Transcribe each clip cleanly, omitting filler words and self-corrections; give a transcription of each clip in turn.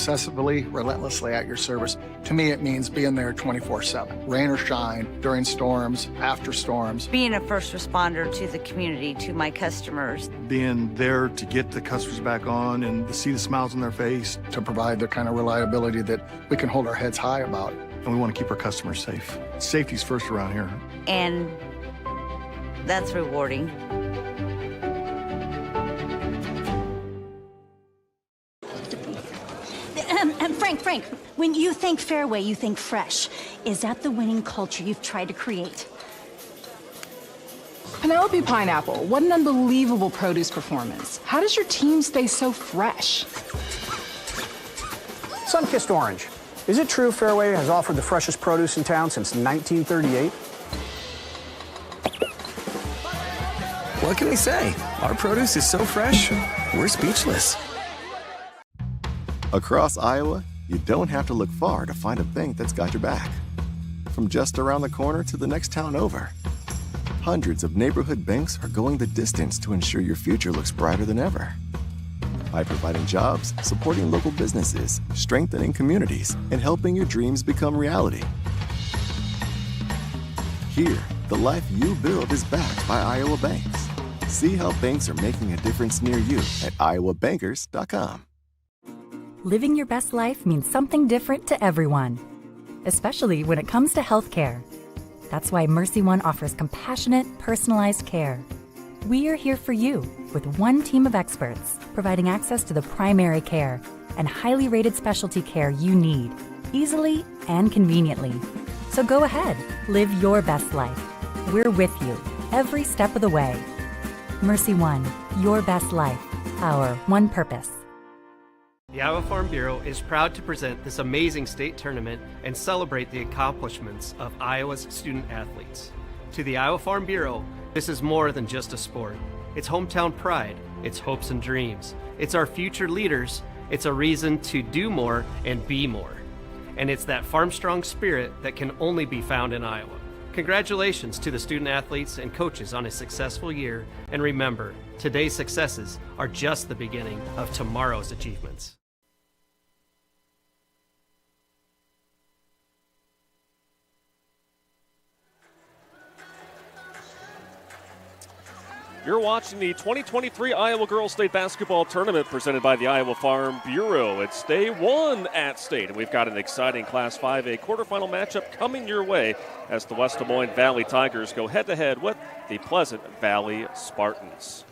obsessively, relentlessly at your service. To me, it means being there 24/7, rain or shine, during storms, after storms. Being a first responder to the community, to my customers. Being there to get the customers back on and to see the smiles on their face. To provide the kind of reliability that we can hold our heads high about. And we want to keep our customers safe. Safety's first around here. And that's rewarding. Frank, when you think Fairway, you think fresh. Is that the winning culture you've tried to create? Penelope Pineapple, what an unbelievable produce performance. How does your team stay so fresh? Sunkissed Orange. Is it true Fairway has offered the freshest produce in town since 1938? What can we say? Our produce is so fresh, we're speechless. Across Iowa, you don't have to look far to find a bank that's got your back. From just around the corner to the next town over, hundreds of neighborhood banks are going the distance to ensure your future looks brighter than ever. By providing jobs, supporting local businesses, strengthening communities, and helping your dreams become reality. Here, the life you build is backed by Iowa banks. See how banks are making a difference near you at iowabankers.com. Living your best life means something different to everyone, especially when it comes to healthcare. That's why Mercy One offers compassionate, personalized care. We are here for you with one team of experts, providing access to the primary care and highly rated specialty care you need, easily and conveniently. So go ahead, live your best life. We're with you every step of the way. Mercy One, your best life, our one purpose. The Iowa Farm Bureau is proud to present this amazing state tournament and celebrate the accomplishments of Iowa's student athletes. To the Iowa Farm Bureau, this is more than just a sport. It's hometown pride, it's hopes and dreams, it's our future leaders, it's a reason to do more and be more. And it's that farm-strong spirit that can only be found in Iowa. Congratulations to the student athletes and coaches on a successful year, and remember, today's successes are just the beginning of tomorrow's achievements. You're watching the 2023 Iowa Girls State Basketball Tournament presented by the Iowa Farm Bureau. It's day one at State, and we've got an exciting Class 5A quarterfinal matchup coming your way as the West Des Moines Valley Tigers go head-to-head with the Pleasant Valley Spartans.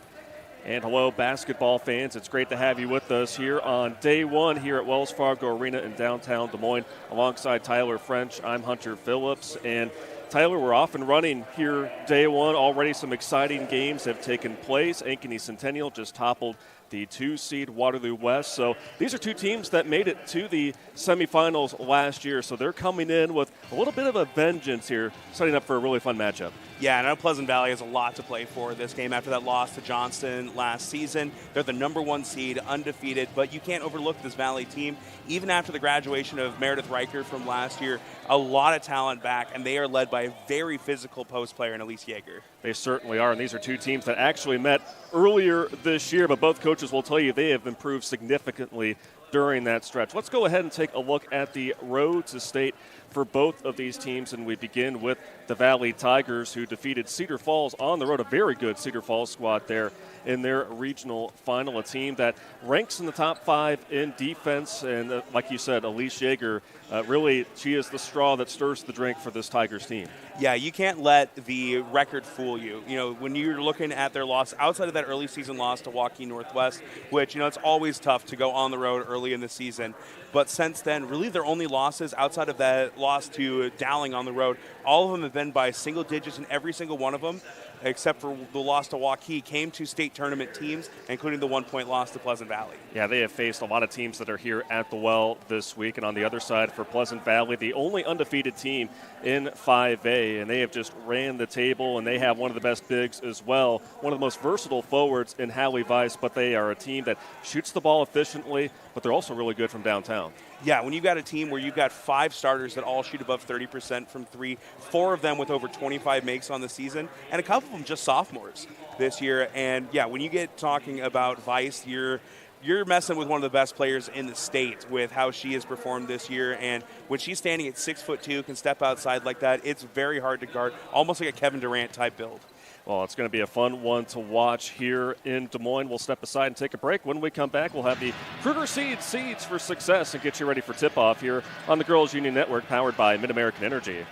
And hello, basketball fans. It's great to have you with us here on day one here at Wells Fargo Arena in downtown Des Moines. Alongside Tyler French, I'm Hunter Phillips, and Tyler, we're off and running here day one. Already some exciting games have taken place. Ankeny Centennial just toppled the 2-seed Waterloo West. So these are two teams that made it to the semifinals last year. So they're coming in with a little bit of a vengeance here, setting up for a really fun matchup. Yeah, I know Pleasant Valley has a lot to play for this game after that loss to Johnston last season. They're the number one seed, undefeated, but you can't overlook this Valley team. Even after the graduation of Meredith Riker from last year, a lot of talent back, and they are led by a very physical post player in Elise Yeager. They certainly are, and these are two teams that actually met earlier this year, but both coaches will tell you they have improved significantly during that stretch. Let's go ahead and take a look at the road to state for both of these teams, and we begin with the Valley Tigers, who defeated Cedar Falls on the road, a very good Cedar Falls squad there in their regional final, a team that ranks in the top 5 in defense, and like you said, Elise Yeager, really, she is the straw that stirs the drink for this Tigers team. Yeah, you can't let the record fool you. You know, when you're looking at their loss, outside of that early season loss to Waukee Northwest, which, you know, it's always tough to go on the road early in the season. But since then, really their only losses outside of that loss to Dowling on the road, all of them have been by single digits, and every single one of them, except for the loss to Waukee, came to state tournament teams, including the 1-point loss to Pleasant Valley. Yeah, they have faced a lot of teams that are here at the Well this week. And on the other side for Pleasant Valley, the only undefeated team in 5A, and they have just ran the table, and they have one of the best bigs as well, one of the most versatile forwards in Hallie Weiss, but they are a team that shoots the ball efficiently, but they're also really good from downtown. Yeah, when you've got a team where you've got 5 starters that all shoot above 30% from 3, 4 of them with over 25 makes on the season, and a couple of them just sophomores this year. And, yeah, when you get talking about Weiss, you're you're messing with one of the best players in the state with how she has performed this year. And when she's standing at 6'2", can step outside like that, it's very hard to guard, almost like a Kevin Durant type build. Well, it's going to be a fun one to watch here in Des Moines. We'll step aside and take a break. When we come back, we'll have the Kruger Seeds for Success and get you ready for tip-off here on the Girls Union Network, powered by Mid-American Energy.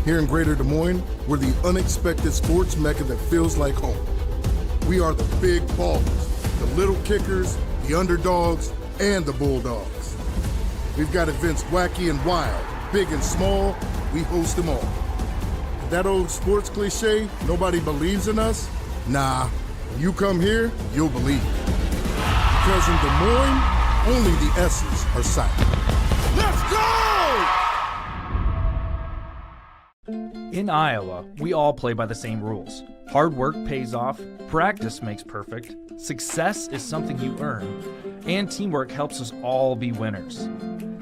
Here in Greater Des Moines, we're the unexpected sports mecca that feels like home. We are the big ballers, the little kickers, the underdogs, and the bulldogs. We've got events wacky and wild, big and small, we host them all. That old sports cliche, nobody believes in us? Nah, when you come here, you'll believe. Because in Des Moines, only the S's are silent. Let's go! In Iowa, we all play by the same rules. Hard work pays off, practice makes perfect, success is something you earn, and teamwork helps us all be winners.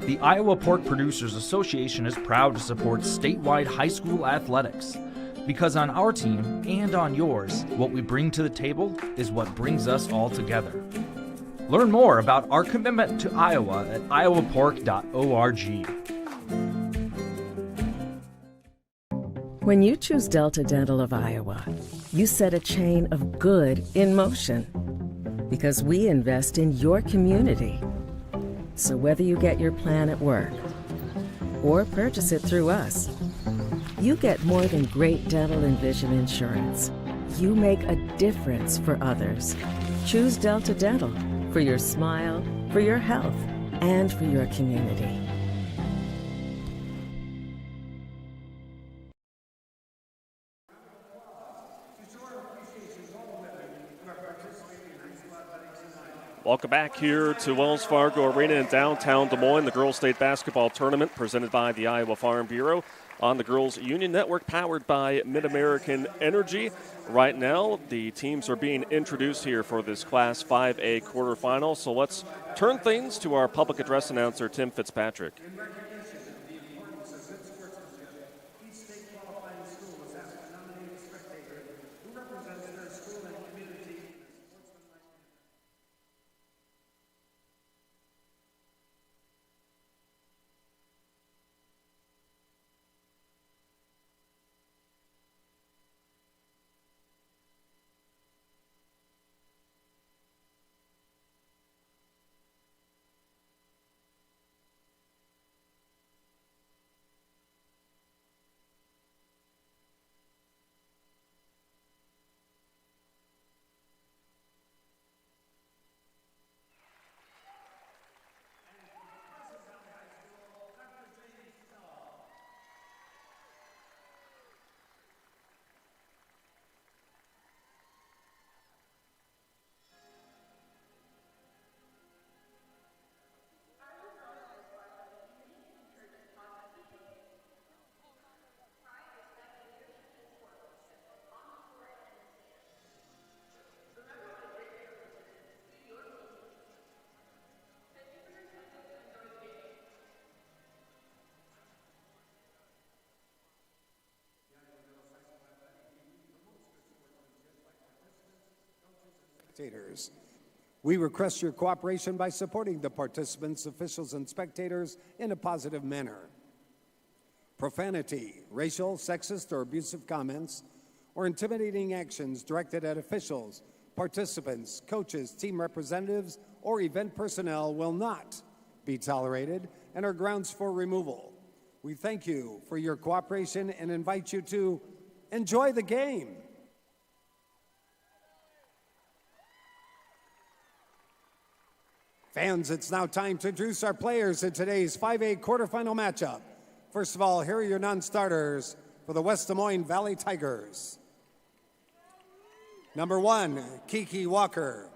The Iowa Pork Producers Association is proud to support statewide high school athletics, because on our team and on yours, what we bring to the table is what brings us all together. Learn more about our commitment to Iowa at iowapork.org. When you choose Delta Dental of Iowa, you set a chain of good in motion, because we invest in your community. So whether you get your plan at work or purchase it through us, you get more than great dental and vision insurance. You make a difference for others. Choose Delta Dental for your smile, for your health, and for your community. Welcome back here to Wells Fargo Arena in downtown Des Moines, the Girls State Basketball Tournament presented by the Iowa Farm Bureau on the Girls Union Network, powered by Mid-American Energy. Right now, the teams are being introduced here for this Class 5A quarterfinal, so let's turn things to our public address announcer, Tim Fitzpatrick. We request your cooperation by supporting the participants, officials, and spectators in a positive manner. Profanity, racial, sexist, or abusive comments, or intimidating actions directed at officials, participants, coaches, team representatives, or event personnel will not be tolerated and are grounds for removal. We thank you for your cooperation and invite you to enjoy the game. Fans, it's now time to introduce our players in today's 5A quarterfinal matchup. First of all, here are your non-starters for the West Des Moines Valley Tigers. Number 1, Kiki Walker.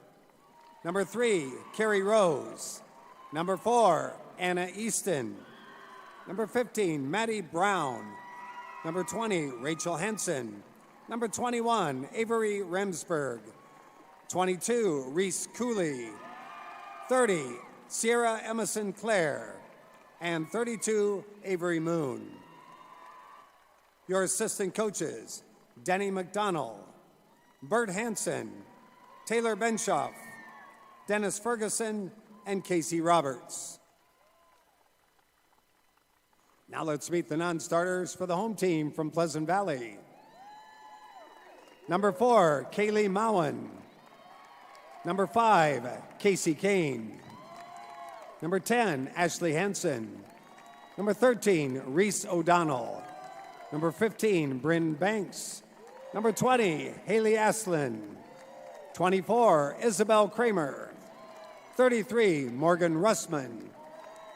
Number 3, Carrie Rose. Number 4, Anna Easton. Number 15, Maddie Brown. Number 20, Rachel Henson. Number 21, Avery Remsburg. 22, Reese Cooley. 30, Sierra Emerson Clare, and 32, Avery Moon. Your assistant coaches, Denny McDonald, Bert Hansen, Taylor Benshoff, Dennis Ferguson, and Casey Roberts. Now let's meet the non-starters for the home team from Pleasant Valley. Number 4, Kaylee Mowen. Number 5, Casey Kane. Number 10, Ashley Hansen. Number 13, Reese O'Donnell. Number 15, Bryn Banks. Number 20, Haley Aslin. 24, Isabel Kramer. 33, Morgan Russman.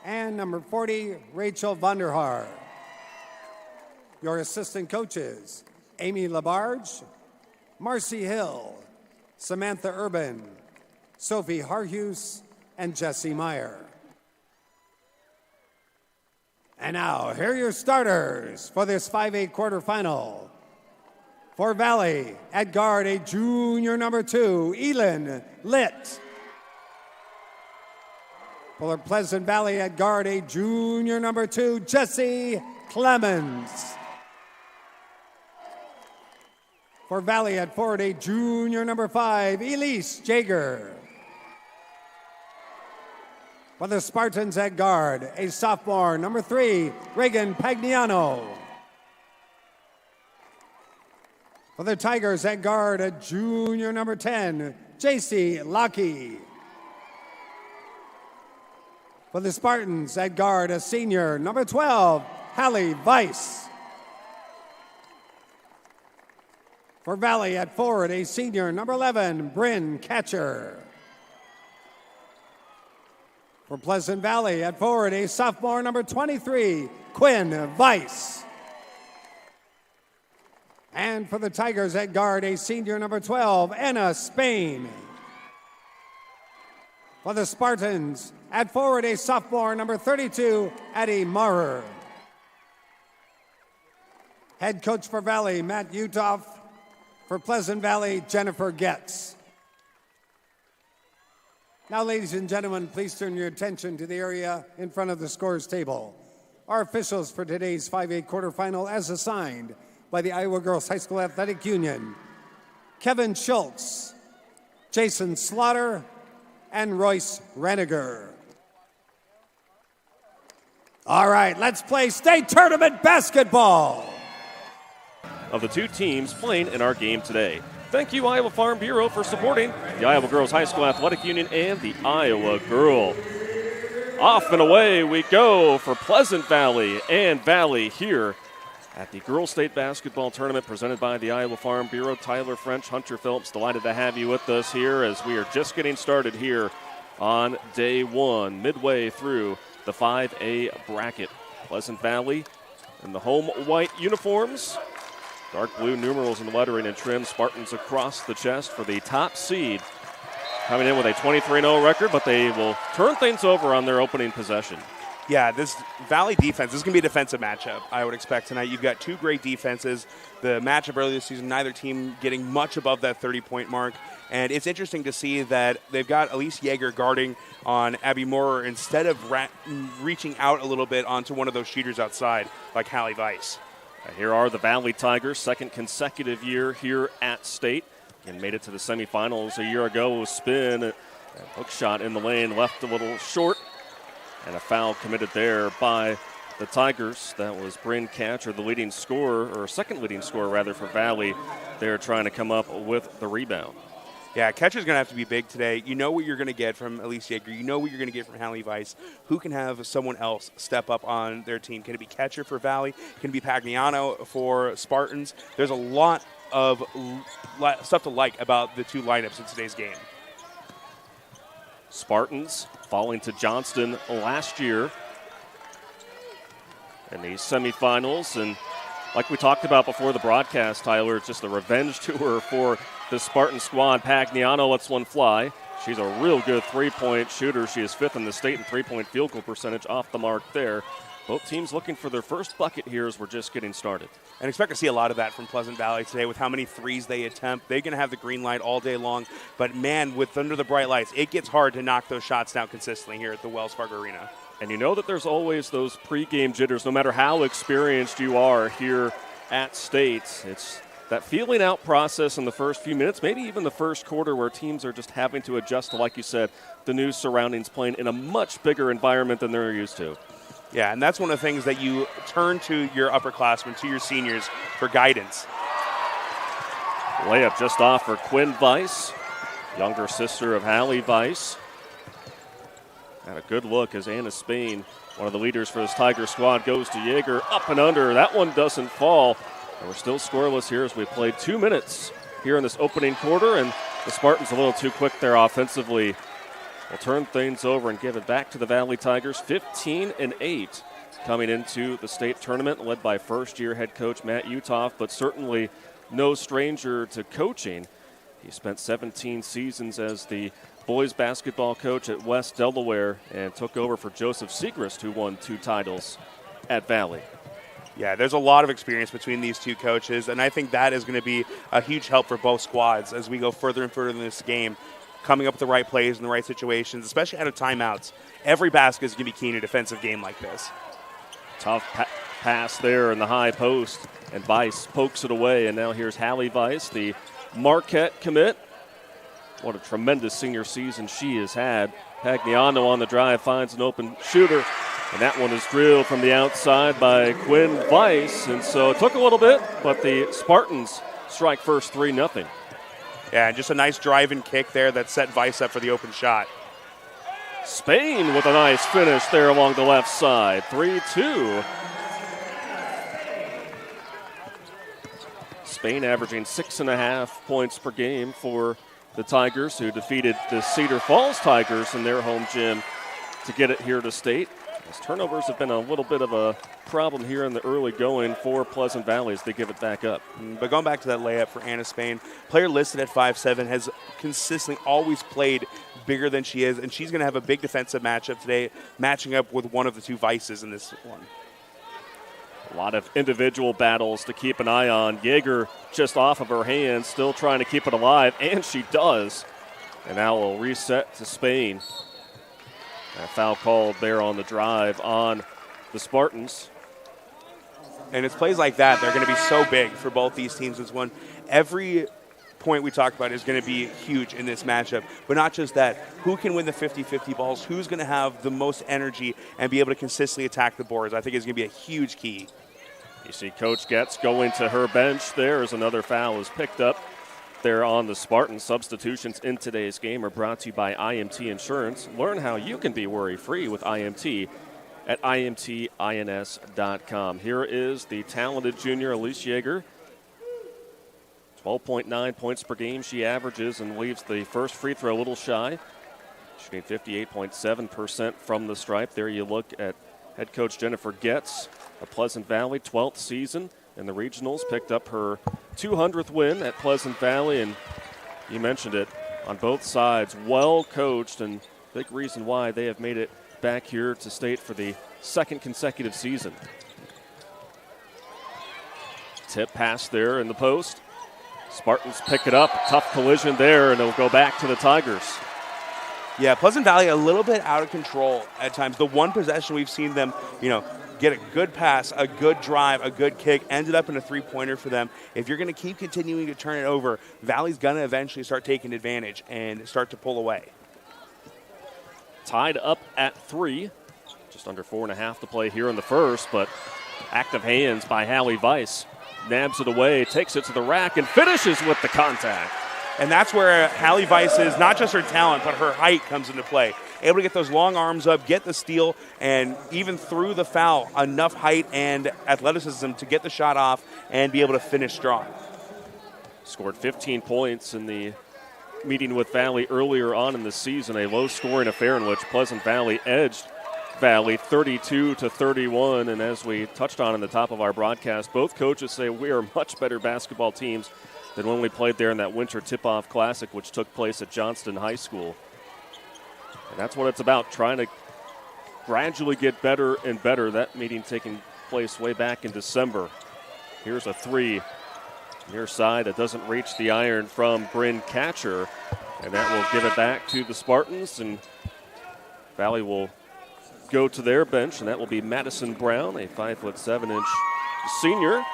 And number 40, Rachel Vonderhaar. Your assistant coaches, Amy Labarge, Marcy Hill, Samantha Urban, Sophie Harhus, and Jesse Meyer. And now, here are your starters for this 5A quarterfinal. For Valley, at guard, a junior number 2, Elin Litt. For Pleasant Valley, at guard, a junior number 2, Jesse Clemens. For Valley, at forward, a junior number 5, Elise Jager. For the Spartans at guard, a sophomore, number 3, Reagan Pagliano. For the Tigers at guard, a junior, number 10, JC Lockey. For the Spartans at guard, a senior, number 12, Hallie Weiss. For Valley at forward, a senior, number 11, Bryn Catcher. For Pleasant Valley at forward, a sophomore, number 23, Quinn Weiss. And for the Tigers at guard, a senior, number 12, Anna Spain. For the Spartans at forward, a sophomore, number 32, Addie Maurer. Head coach for Valley, Matt Utoff. For Pleasant Valley, Jennifer Getz. Now, ladies and gentlemen, please turn your attention to the area in front of the scores table. Our officials for today's 5A quarterfinal, as assigned by the Iowa Girls High School Athletic Union: Kevin Schultz, Jason Slaughter, and Royce Reniger. All right, let's play state tournament basketball. Of the two teams playing in our game today. Thank you, Iowa Farm Bureau, for supporting the Iowa Girls High School Athletic Union and the Iowa Girl. Off and away we go for Pleasant Valley and Valley here at the Girls State Basketball Tournament presented by the Iowa Farm Bureau. Tyler French, Hunter Phillips, delighted to have you with us here as we are just getting started here on day one, midway through the 5A bracket. Pleasant Valley in the home white uniforms. Dark blue numerals and lettering and trim. Spartans across the chest for the top seed. Coming in with a 23-0 record, but they will turn things over on their opening possession. Yeah, this Valley defense, this is going to be a defensive matchup, I would expect tonight. You've got two great defenses. The matchup earlier this season, neither team getting much above that 30-point mark. And it's interesting to see that they've got Elise Yeager guarding on Abby Moore instead of reaching out a little bit onto one of those shooters outside like Hallie Weiss. Here are the Valley Tigers, second consecutive year here at State, and made it to the semifinals a year ago. Spin, a hook shot in the lane, left a little short, and a foul committed there by the Tigers. That was Bryn Catcher, the leading scorer, or second leading scorer rather, for Valley. They're trying to come up with the rebound. Yeah, Catcher's going to have to be big today. You know what you're going to get from Elise Yeager. You know what you're going to get from Hallie Weiss. Who can have someone else step up on their team? Can it be Catcher for Valley? Can it be Pagliano for Spartans? There's a lot of stuff to like about the two lineups in today's game. Spartans falling to Johnston last year in the semifinals. And like we talked about before the broadcast, Tyler, it's just a revenge tour for the Spartan squad. Pagliano lets one fly. She's a real good three-point shooter. She is fifth in the state in three-point field goal percentage, off the mark there. Both teams looking for their first bucket here as we're just getting started. And expect to see a lot of that from Pleasant Valley today with how many threes they attempt. They're going to have the green light all day long. But, man, with under the bright lights, it gets hard to knock those shots down consistently here at the Wells Fargo Arena. And you know that there's always those pregame jitters, no matter how experienced you are here at State. It's that feeling out process in the first few minutes, maybe even the first quarter, where teams are just having to adjust to, like you said, the new surroundings, playing in a much bigger environment than they're used to. Yeah, and that's one of the things that you turn to your upperclassmen, to your seniors, for guidance. Layup just off for Quinn Weiss, younger sister of Hallie Weiss. Had a good look as Anna Spain, one of the leaders for this Tiger squad, goes to Yeager, up and under. That one doesn't fall. And we're still scoreless here as we played 2 minutes here in this opening quarter, and the Spartans a little too quick there offensively. We'll turn things over and give it back to the Valley Tigers, 15-8 coming into the state tournament, led by first-year head coach Matt Utoff, but certainly no stranger to coaching. He spent 17 seasons as the boys basketball coach at West Delaware and took over for Joseph Segrist, who won 2 titles at Valley. Yeah, there's a lot of experience between these two coaches, and I think that is going to be a huge help for both squads as we go further and further in this game, coming up with the right plays in the right situations, especially out of timeouts. Every basket is going to be key in a defensive game like this. Tough pass there in the high post, and Weiss pokes it away, and now here's Hallie Weiss, the Marquette commit. What a tremendous senior season she has had. Pagliano on the drive finds an open shooter, and that one is drilled from the outside by Quinn Weiss. And so it took a little bit, but the Spartans strike first 3-0. Yeah, and just a nice drive and kick there that set Weiss up for the open shot. Spain with a nice finish there along the left side, 3-2. Spain averaging 6.5 points per game for the Tigers, who defeated the Cedar Falls Tigers in their home gym to get it here to state. As turnovers have been a little bit of a problem here in the early going for Pleasant Valley as they give it back up. But going back to that layup for Anna Spain, player listed at 5'7", has consistently always played bigger than she is, and she's going to have a big defensive matchup today, matching up with one of the two Weisses in this one. A lot of individual battles to keep an eye on. Yeager just off of her hands, still trying to keep it alive, and she does. And now we'll reset to Spain. A foul called there on the drive on the Spartans. And it's plays like that, they're going to be so big for both these teams. This one, every point we talked about is going to be huge in this matchup. But not just that, who can win the 50-50 balls? Who's going to have the most energy and be able to consistently attack the boards? I think is going to be a huge key. You see Coach Getz going to her bench there as another foul is picked up there on the Spartans. Substitutions in today's game are brought to you by IMT Insurance. Learn how you can be worry-free with IMT at imtins.com. Here is the talented junior Elise Yeager. 12.9 points per game she averages and leaves the first free throw a little shy. Shooting 58.7% from the stripe. There you look at head coach Jennifer Getz, a Pleasant Valley 12th season in the regionals, picked up her 200th win at Pleasant Valley, and you mentioned it, on both sides, well coached, and big reason why they have made it back here to state for the second consecutive season. Tip pass there in the post. Spartans pick it up, tough collision there, and it'll go back to the Tigers. Yeah, Pleasant Valley a little bit out of control at times. The one possession we've seen them, get a good pass, a good drive, a good kick, ended up in a three-pointer for them. If you're going to keep continuing to turn it over, Valley's going to eventually start taking advantage and start to pull away. Tied up at 3. Just under 4.5 to play here in the first, but active hands by Hallie Weiss. Nabs it away, takes it to the rack, and finishes with the contact. And that's where Hallie Weiss is, not just her talent, but her height comes into play. Able to get those long arms up, get the steal, and even through the foul, enough height and athleticism to get the shot off and be able to finish strong. Scored 15 points in the meeting with Valley earlier on in the season, a low-scoring affair in which Pleasant Valley edged Valley 32-31. And as we touched on in the top of our broadcast, both coaches say we are much better basketball teams than when we played there in that winter tip-off classic, which took place at Johnston High School. And that's what it's about, trying to gradually get better and better. That meeting taking place way back in December. Here's a three near side that doesn't reach the iron from Bryn Catcher, and that will give it back to the Spartans, and Valley will go to their bench, and that will be Madison Brown, a 5'7" senior.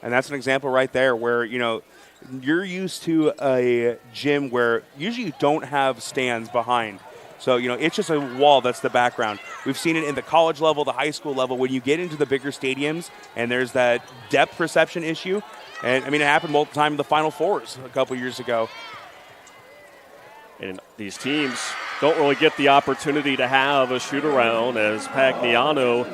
And that's an example right there where, you're used to a gym where usually you don't have stands behind. So, it's just a wall that's the background. We've seen it in the college level, the high school level. When you get into the bigger stadiums and there's that depth perception issue, and, it happened multiple times in the Final Fours a couple years ago. And these teams don't really get the opportunity to have a shoot-around as Pagliano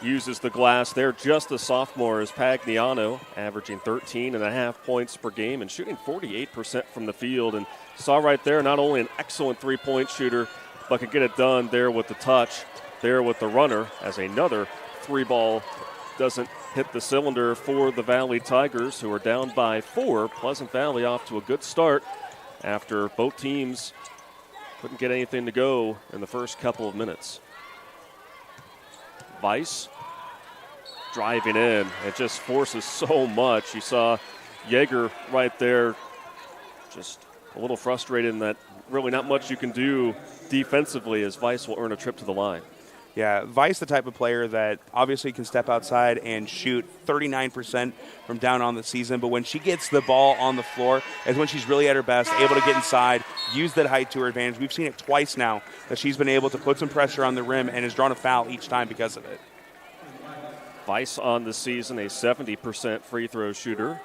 uses the glass there. Just a sophomore as Pagliano, averaging 13.5 points per game and shooting 48% from the field. And saw right there, not only an excellent three-point shooter, but could get it done there with the touch, there with the runner, as another three ball doesn't hit the cylinder for the Valley Tigers, who are down by 4. Pleasant Valley off to a good start after both teams couldn't get anything to go in the first couple of minutes. Weiss driving in. It just forces so much. You saw Yeager right there just a little frustrated in that really not much you can do defensively as Weiss will earn a trip to the line. Yeah, Weiss the type of player that obviously can step outside and shoot 39% from down on the season, but when she gets the ball on the floor is when she's really at her best, able to get inside, use that height to her advantage. We've seen it twice now that she's been able to put some pressure on the rim and has drawn a foul each time because of it. Weiss on the season, a 70% free throw shooter.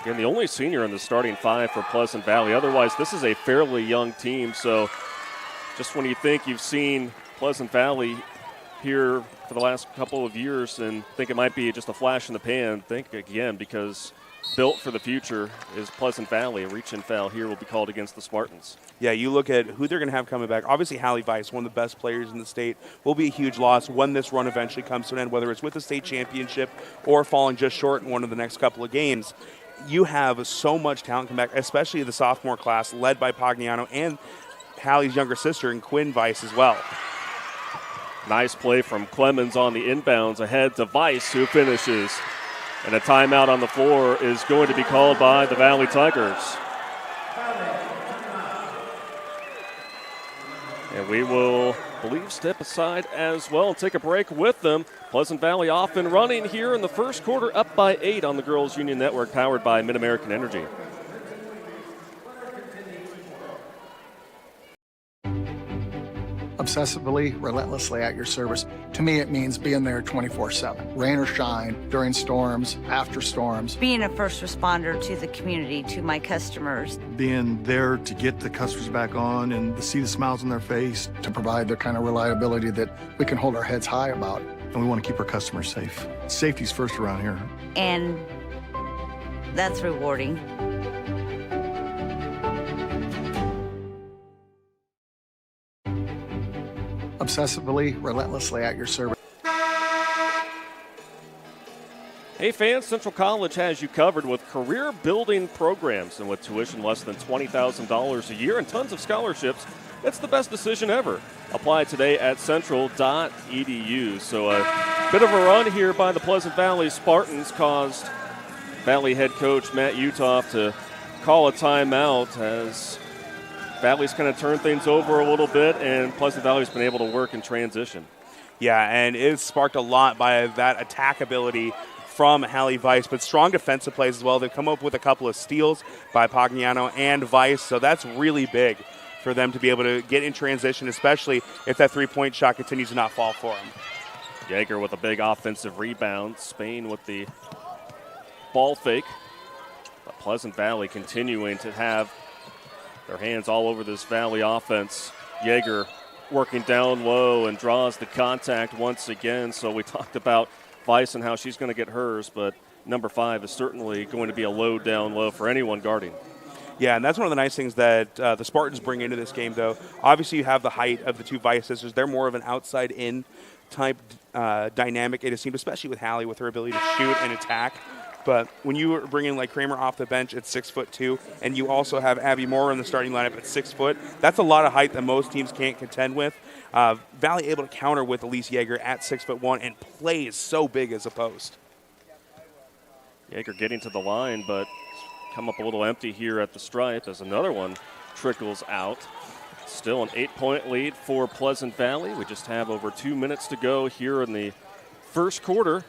Again, the only senior in the starting five for Pleasant Valley. Otherwise, this is a fairly young team, so just when you think you've seen Pleasant Valley here for the last couple of years and think it might be just a flash in the pan, think again, because built for the future is Pleasant Valley. A reach-in foul here will be called against the Spartans. Yeah, you look at who they're going to have coming back. Obviously, Hallie Weiss, one of the best players in the state, will be a huge loss when this run eventually comes to an end, whether it's with the state championship or falling just short in one of the next couple of games. You have so much talent come back, especially the sophomore class led by Pagliano and Hallie's younger sister and Quinn Weiss as well. Nice play from Clemens on the inbounds ahead to Weiss, who finishes. And a timeout on the floor is going to be called by the Valley Tigers. And we will, I believe, step aside as well and take a break with them. Pleasant Valley off and running here in the first quarter, up by 8 on the Girls Union Network, powered by Mid-American Energy. Obsessively, relentlessly at your service. To me, it means being there 24/7, rain or shine, during storms, after storms. Being a first responder to the community, to my customers. Being there to get the customers back on and to see the smiles on their face. To provide the kind of reliability that we can hold our heads high about. And we want to keep our customers safe. Safety's first around here. And that's rewarding. Obsessively, relentlessly at your service. Hey fans, Central College has you covered with career-building programs, and with tuition less than $20,000 a year and tons of scholarships, it's the best decision ever. Apply today at central.edu. So a bit of a run here by the Pleasant Valley Spartans caused Valley head coach Matt Utoff to call a timeout as Valley's kind of turned things over a little bit, and Pleasant Valley's been able to work in transition. Yeah, and it sparked a lot by that attack ability from Hallie Weiss, but strong defensive plays as well. They've come up with a couple of steals by Pagliano and Weiss, so that's really big for them to be able to get in transition, especially if that three-point shot continues to not fall for them. Yeager with a big offensive rebound. Spain with the ball fake. But Pleasant Valley continuing to have their hands all over this Valley offense. Yeager working down low and draws the contact once again. So we talked about Weiss and how she's going to get hers, but number 5 is certainly going to be a load down low for anyone guarding. Yeah, and that's one of the nice things that the Spartans bring into this game, though. Obviously, you have the height of the two Weiss sisters. They're more of an outside-in type dynamic, it seemed, especially with Hallie, with her ability to shoot and attack. But when you bring in like Kramer off the bench at 6'2", and you also have Abby Moore in the starting lineup at 6 foot, that's a lot of height that most teams can't contend with. Valley able to counter with Elise Yeager at 6'1" and plays so big as a post. Yeager getting to the line, but come up a little empty here at the stripe as another one trickles out. Still an 8-point lead for Pleasant Valley. We just have over 2 minutes to go here in the first quarter.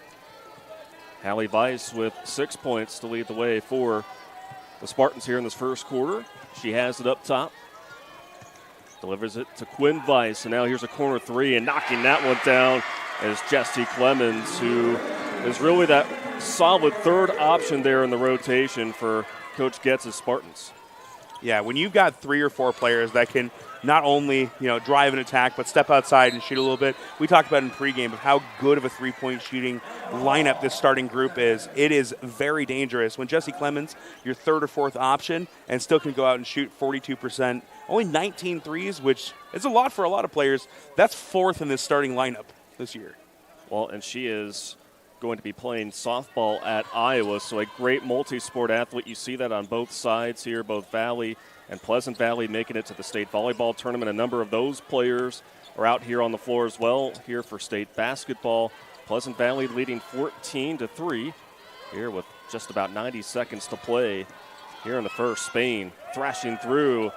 Hallie Weiss with 6 points to lead the way for the Spartans here in this first quarter. She has it up top. Delivers it to Quinn Weiss, and now here's a corner three, and knocking that one down is Jessie Clemens, who is really that solid third option there in the rotation for Coach Getz's Spartans. Yeah, when you've got 3 or 4 players that can not only, drive an attack, but step outside and shoot a little bit. We talked about in pregame of how good of a three-point shooting lineup this starting group is. It is very dangerous. When Jessie Clemens, your third or fourth option, and still can go out and shoot 42%, only 19 threes, which is a lot for a lot of players. That's fourth in this starting lineup this year. Well, and she is going to be playing softball at Iowa, so a great multi-sport athlete. You see that on both sides here, both Valley and Pleasant Valley making it to the state volleyball tournament. A number of those players are out here on the floor as well here for state basketball. Pleasant Valley leading 14-3 here with just about 90 seconds to play here in the first. Spain thrashing through.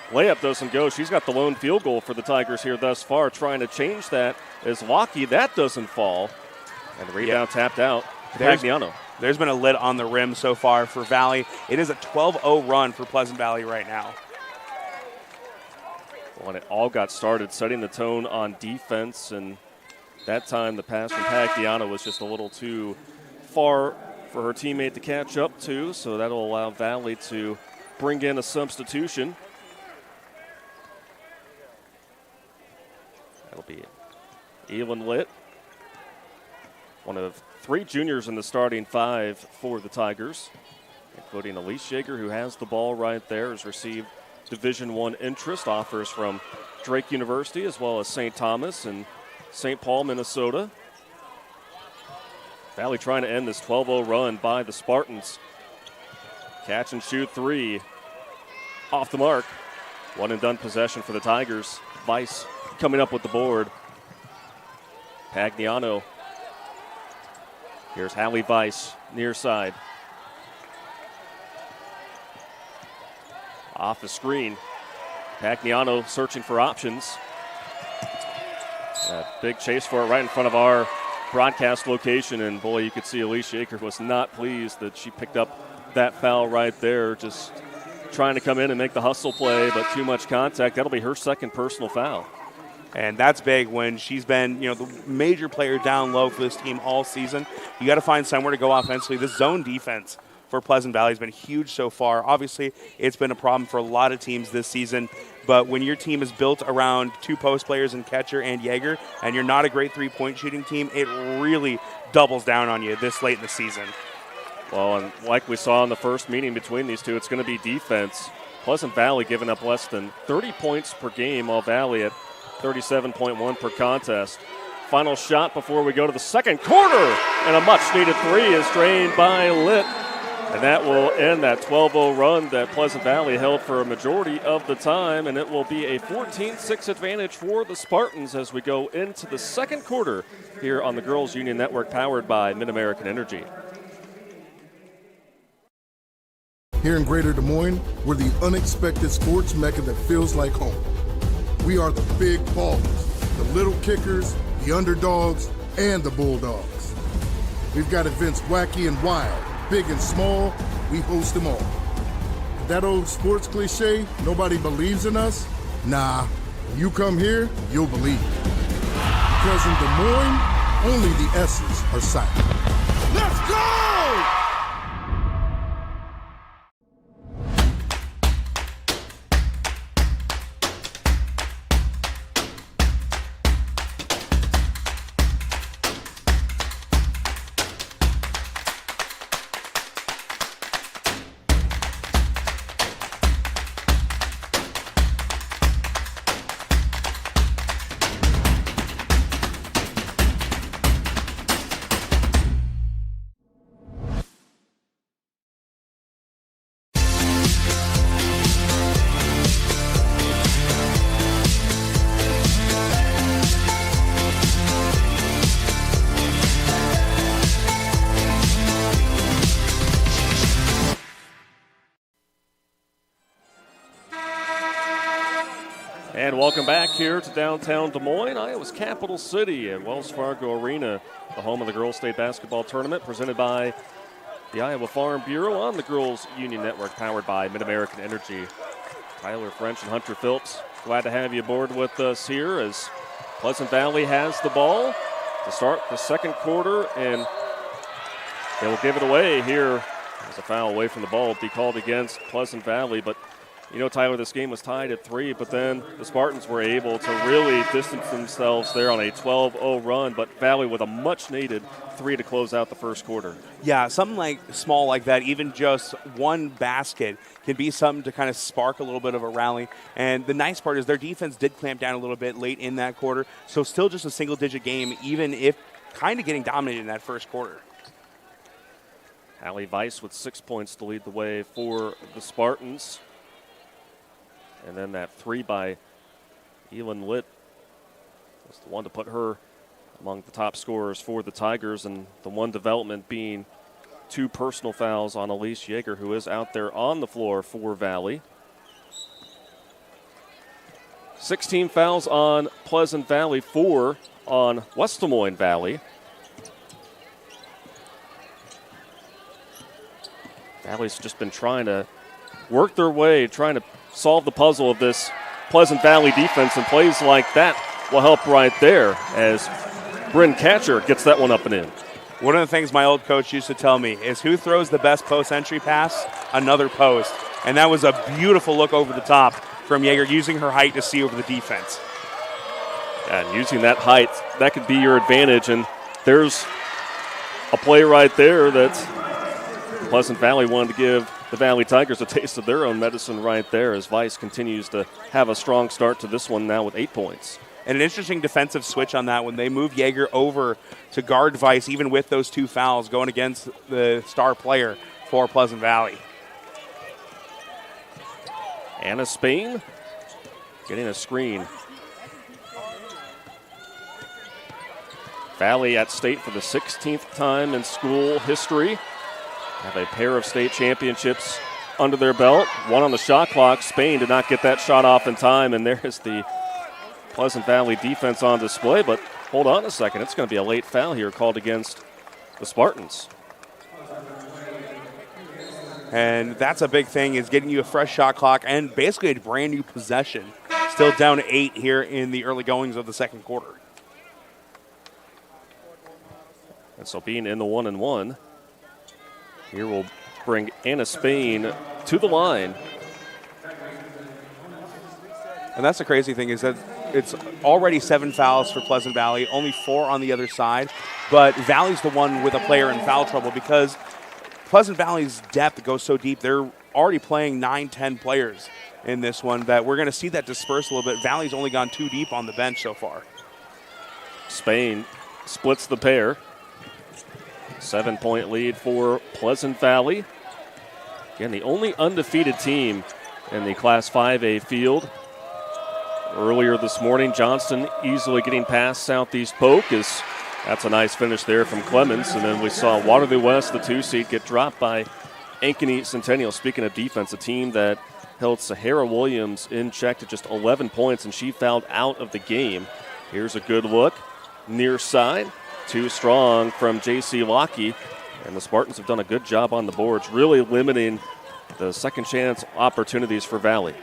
Layup doesn't go. She's got the lone field goal for the Tigers here thus far. Trying to change that is Lockheed. That doesn't fall. And the rebound tapped out to Pagliano. There's been a lid on the rim so far for Valley. It is a 12-0 run for Pleasant Valley right now. Well, and it all got started setting the tone on defense, and that time the pass from Pagliano was just a little too far for her teammate to catch up to, so that'll allow Valley to bring in a substitution. That'll be Elin Litt, one of 3 juniors in the starting 5 for the Tigers, including Elise Jaeger, who has the ball right there, has received Division I interest, offers from Drake University as well as St. Thomas and St. Paul, Minnesota. Valley trying to end this 12-0 run by the Spartans. Catch and shoot 3 off the mark. One and done possession for the Tigers. Weiss coming up with the board. Pagliano. Here's Hallie Weiss, near side. Off the screen. Pagliano searching for options. A big chase for it right in front of our broadcast location, and boy, you could see Elise Shaker was not pleased that she picked up that foul right there, just trying to come in and make the hustle play, but too much contact. That'll be her second personal foul. And that's big when she's been, the major player down low for this team all season. You got to find somewhere to go offensively. This zone defense for Pleasant Valley has been huge so far. Obviously, it's been a problem for a lot of teams this season. But when your team is built around 2 post players in Ketcher and Jaeger, and you're not a great three-point shooting team, it really doubles down on you this late in the season. Well, and like we saw in the first meeting between these two, it's going to be defense. Pleasant Valley giving up less than 30 points per game, while Valley at 37.1 per contest. Final shot before we go to the second quarter, and a much-needed 3 is drained by Litt. And that will end that 12-0 run that Pleasant Valley held for a majority of the time, and it will be a 14-6 advantage for the Spartans as we go into the second quarter here on the Girls Union Network, powered by Mid-American Energy. Here in Greater Des Moines, we're the unexpected sports mecca that feels like home. We are the big ballers, the little kickers, the underdogs, and the bulldogs. We've got events wacky and wild, big and small, we host them all. That old sports cliche, nobody believes in us? Nah, when you come here, you'll believe it. Because in Des Moines, only the S's are silent. Let's go! Welcome back here to downtown Des Moines, Iowa's capital city at Wells Fargo Arena, the home of the Girls State Basketball Tournament, presented by the Iowa Farm Bureau on the Girls Union Network, powered by Mid-American Energy. Tyler French and Hunter Phillips, glad to have you aboard with us here as Pleasant Valley has the ball to start the second quarter, and they will give it away here as a foul away from the ball be called against Pleasant Valley. But you know, Tyler, this game was tied at 3, but then the Spartans were able to really distance themselves there on a 12-0 run, but Valley with a much-needed 3 to close out the first quarter. Yeah, something like small like that, even just one basket can be something to kind of spark a little bit of a rally. And the nice part is their defense did clamp down a little bit late in that quarter, so still just a single-digit game, even if kind of getting dominated in that first quarter. Allie Weiss with 6 points to lead the way for the Spartans. And then that 3 by Elin Litt was the one to put her among the top scorers for the Tigers, and the one development being 2 personal fouls on Elise Yeager, who is out there on the floor for Valley. 16 fouls on Pleasant Valley, 4 on West Des Moines Valley. Valley's just been trying to work their way, trying to solve the puzzle of this Pleasant Valley defense, and plays like that will help right there as Bryn Catcher gets that one up and in. One of the things my old coach used to tell me is who throws the best post entry pass? Another post. And that was a beautiful look over the top from Yeager, using her height to see over the defense. And using that height, that could be your advantage. And there's a play right there that Pleasant Valley wanted to give the Valley Tigers a taste of their own medicine right there, as Weiss continues to have a strong start to this one now with 8 points. And an interesting defensive switch on that when they move Yeager over to guard Weiss, even with those 2 fouls going against the star player for Pleasant Valley. Anna Spain getting a screen. Valley at state for the 16th time in school history. Have a pair of state championships under their belt. 1 on the shot clock. Spain did not get that shot off in time, and there is the Pleasant Valley defense on display. But hold on a second. It's going to be a late foul here called against the Spartans. And that's a big thing, is getting you a fresh shot clock and basically a brand new possession. Still down 8 here in the early goings of the second quarter. And so being in the 1-and-1, here will bring Anna Spain to the line. And that's the crazy thing, is that it's already 7 fouls for Pleasant Valley, only 4 on the other side. But Valley's the one with a player in foul trouble, because Pleasant Valley's depth goes so deep. They're already playing 9-10 players in this one, that we're going to see that disperse a little bit. Valley's only gone 2 deep on the bench so far. Spain splits the pair. 7-point lead for Pleasant Valley. Again, the only undefeated team in the Class 5A field. Earlier this morning, Johnston easily getting past Southeast Polk. That's a nice finish there from Clemens. And then we saw Waterloo West, the 2 seed, get dropped by Ankeny Centennial. Speaking of defense, a team that held Sahara Williams in check to just 11 points, and she fouled out of the game. Here's a good look. Near side. Too strong from J.C. Lockey, and the Spartans have done a good job on the boards, really limiting the second chance opportunities for Valley.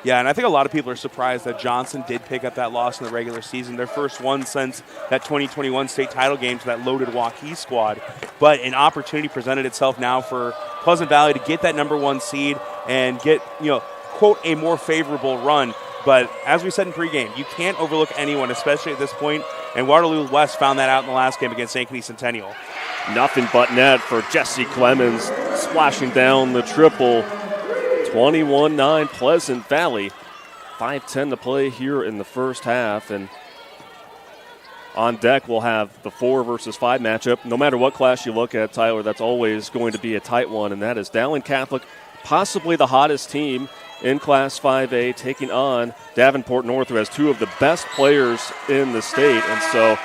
Yeah, and I think a lot of people are surprised that Johnson did pick up that loss in the regular season, their first one since that 2021 state title game to that loaded Waukee squad. But an opportunity presented itself now for Pleasant Valley to get that number 1 seed and get, quote, a more favorable run. But as we said in pregame, you can't overlook anyone, especially at this point. And Waterloo West found that out in the last game against Ankeny Centennial. Nothing but net for Jesse Clemens, splashing down the triple. 21-9 Pleasant Valley. 5:10 to play here in the first half. And on deck, we'll have the 4 versus 5 matchup. No matter what class you look at, Tyler, that's always going to be a tight one. And that is Dowling Catholic, possibly the hottest team in Class 5A, taking on Davenport North, who has 2 of the best players in the state. And so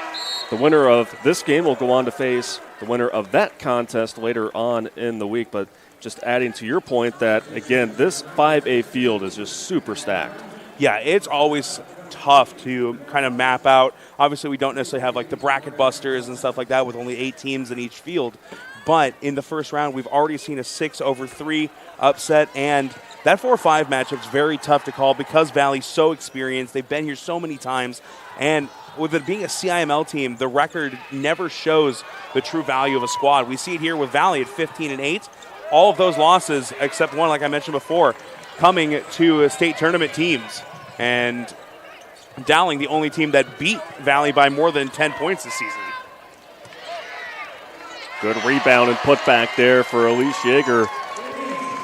the winner of this game will go on to face the winner of that contest later on in the week. But just adding to your point that, again, this 5A field is just super stacked. Yeah, it's always tough to kind of map out. Obviously, we don't necessarily have like the bracket busters and stuff like that with only 8 teams in each field. But in the first round, we've already seen a 6-3 upset, and that 4-5 matchup's very tough to call because Valley's so experienced. They've been here so many times, and with it being a CIML team, the record never shows the true value of a squad. We see it here with Valley at 15-8. All of those losses, except one, like I mentioned before, coming to state tournament teams. And Dowling, the only team that beat Valley by more than 10 points this season. Good rebound and put back there for Elise Yeager.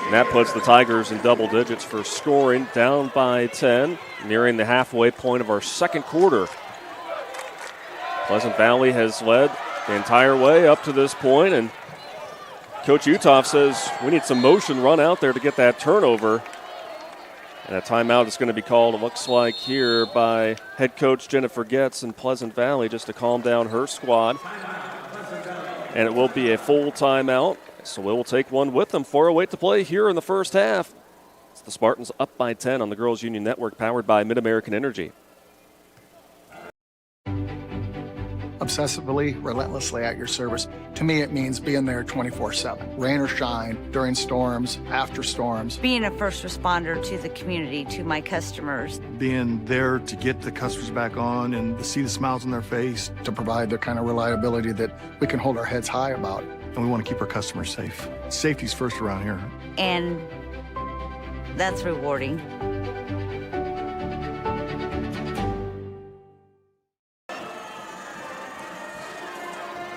And that puts the Tigers in double digits for scoring, down by 10, nearing the halfway point of our second quarter. Pleasant Valley has led the entire way up to this point, and Coach Uthoff says we need some motion run out there to get that turnover. And a timeout is going to be called, it looks like here, by head coach Jennifer Getz in Pleasant Valley just to calm down her squad. And it will be a full timeout, so we will take one with them. 4:08 to play here in the first half. It's the Spartans up by 10 on the Girls Union Network, powered by Mid-American Energy. Obsessively, relentlessly at your service. To me, it means being there 24/7, rain or shine, during storms, after storms. Being a first responder to the community, to my customers. Being there to get the customers back on and to see the smiles on their face. To provide the kind of reliability that we can hold our heads high about. And we want to keep our customers safe. Safety's first around here. And that's rewarding.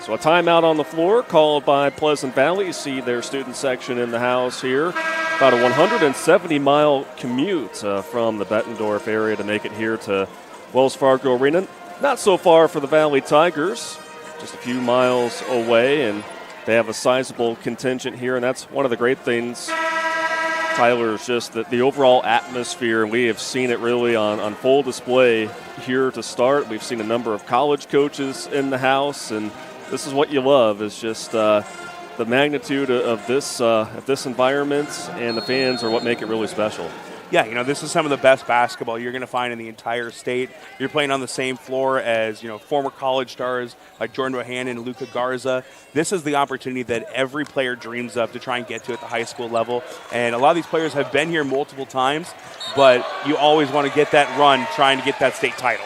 So a timeout on the floor called by Pleasant Valley. You see their student section in the house here. About a 170-mile commute from the Bettendorf area to make it here to Wells Fargo Arena. Not so far for the Valley Tigers, just a few miles away, and they have a sizable contingent here, and that's one of the great things, Tyler, is just the overall atmosphere, and we have seen it really on full display here to start. We've seen a number of college coaches in the house, and this is what you love, is just the magnitude of this environment, and the fans are what make it really special. Yeah, this is some of the best basketball you're going to find in the entire state. You're playing on the same floor as, former college stars like Jordan Bohannon and Luca Garza. This is the opportunity that every player dreams of to try and get to at the high school level. And a lot of these players have been here multiple times, but you always want to get that run trying to get that state title.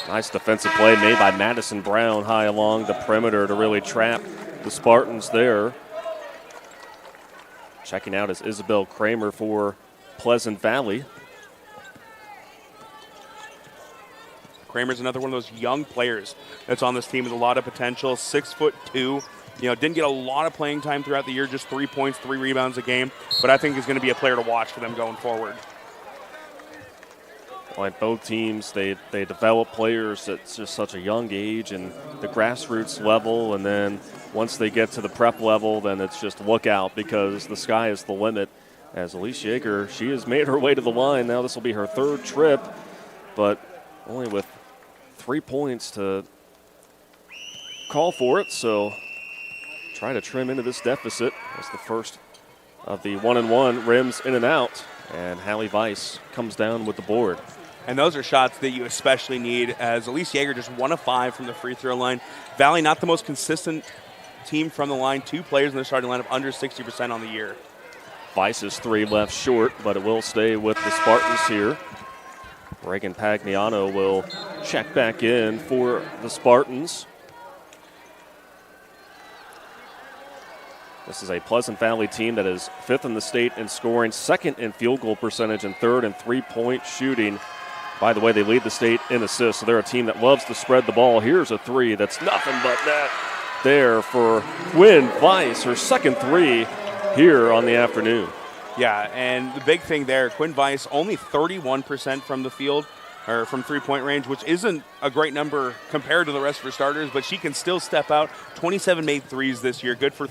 Nice defensive play made by Madison Brown high along the perimeter to really trap the Spartans there. Checking out is Isabel Kramer for Pleasant Valley. Kramer's another one of those young players that's on this team with a lot of potential. 6'2". Didn't get a lot of playing time throughout the year, just 3 points, 3 rebounds a game, but I think he's going to be a player to watch for them going forward. Like both teams, they develop players at just such a young age and the grassroots level, and then once they get to the prep level, then it's just look out because the sky is the limit. As Elise Yeager, she has made her way to the line. Now this will be her 3rd trip, but only with 3 points to call for it, so try to trim into this deficit. That's the first of the 1-and-1 rims in and out, and Hallie Weiss comes down with the board. And those are shots that you especially need, as Elise Yeager just 1 of 5 from the free throw line. Valley not the most consistent team from the line. 2 players in their starting lineup under 60% on the year. Weiss's 3 left short, but it will stay with the Spartans here. Reagan Pagliano will check back in for the Spartans. This is a Pleasant Valley team that is 5th in the state in scoring, 2nd in field goal percentage, and 3rd in three-point shooting. By the way, they lead the state in assists, so they're a team that loves to spread the ball. Here's a 3 that's nothing but net there for Quinn Weiss, her 2nd 3 here on the afternoon. Yeah, and the big thing there, Quinn Weiss only 31% from the field, or from three-point range, which isn't a great number compared to the rest of her starters, but she can still step out. 27 made threes this year, good for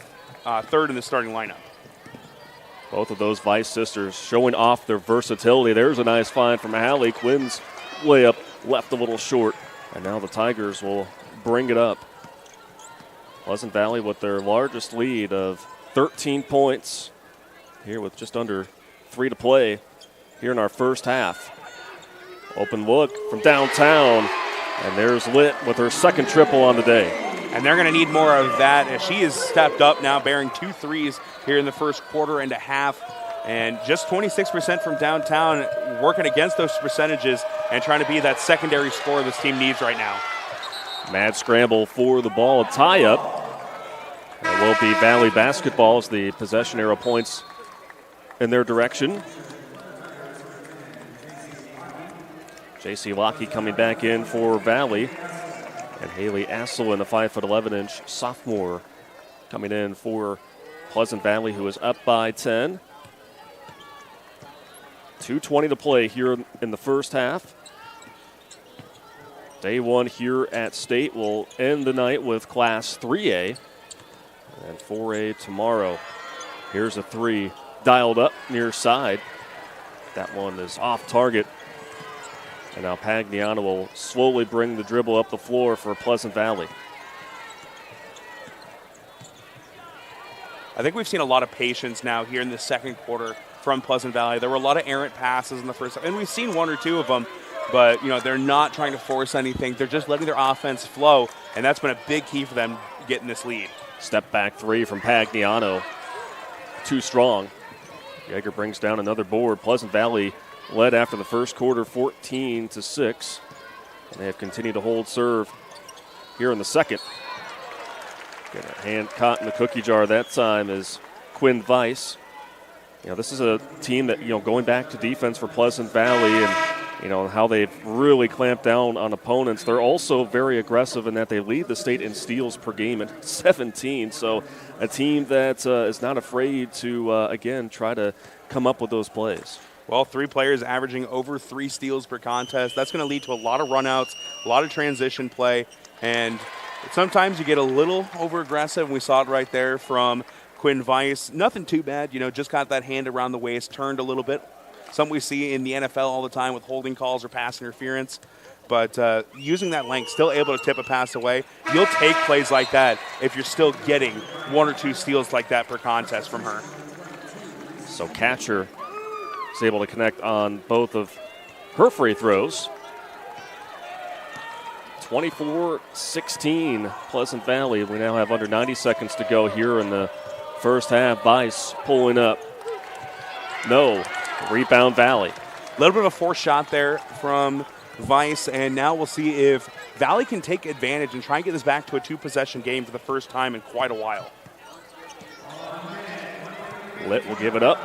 3rd in the starting lineup. Both of those Weiss sisters showing off their versatility. There's a nice find from Hallie. Quinn's layup left a little short, and now the Tigers will bring it up. Pleasant Valley with their largest lead of 13 points here with just under 3 to play here in our first half. Open look from downtown, and there's Litt with her second triple on the day. And they're going to need more of that as she has stepped up now, bearing 2 threes here in the first quarter and a half. And just 26% from downtown, working against those percentages and trying to be that secondary scorer this team needs right now. Mad scramble for the ball, a tie-up. It will be Valley basketball as the possession arrow points in their direction. J.C. Lockey coming back in for Valley. And Haley Assel in the 5'11" sophomore coming in for Pleasant Valley, who is up by 10. 2:20 to play here in the first half. Day one here at State will end the night with Class 3A and 4A tomorrow. Here's a three dialed up near side. That one is off target. And now Pagliano will slowly bring the dribble up the floor for Pleasant Valley. I think we've seen a lot of patience now here in the second quarter from Pleasant Valley. There were a lot of errant passes in the first, and we've seen 1 or 2 of them, but they're not trying to force anything. They're just letting their offense flow, and that's been a big key for them getting this lead. Step back three from Pagliano. Too strong. Yeager brings down another board. Pleasant Valley led after the first quarter 14-6. And they have continued to hold serve here in the second. Get a hand caught in the cookie jar that time is Quinn Weiss. This is a team that, going back to defense for Pleasant Valley and, how they've really clamped down on opponents. They're also very aggressive in that they lead the state in steals per game at 17. So a team that is not afraid to, again, try to come up with those plays. Well, 3 players averaging over 3 steals per contest. That's going to lead to a lot of runouts, a lot of transition play, and sometimes you get a little over-aggressive, and we saw it right there from Quinn Weiss. Nothing too bad, just got that hand around the waist, turned a little bit. Something we see in the NFL all the time with holding calls or pass interference. But using that length, still able to tip a pass away. You'll take plays like that if you're still getting 1 or 2 steals like that per contest from her. So Catcher is able to connect on both of her free throws. 24-16 Pleasant Valley. We now have under 90 seconds to go here in the first half. Weiss pulling up. No. Rebound Valley. A little bit of a forced shot there from Weiss, and now we'll see if Valley can take advantage and try and get this back to a 2-possession game for the first time in quite a while. Litt will give it up.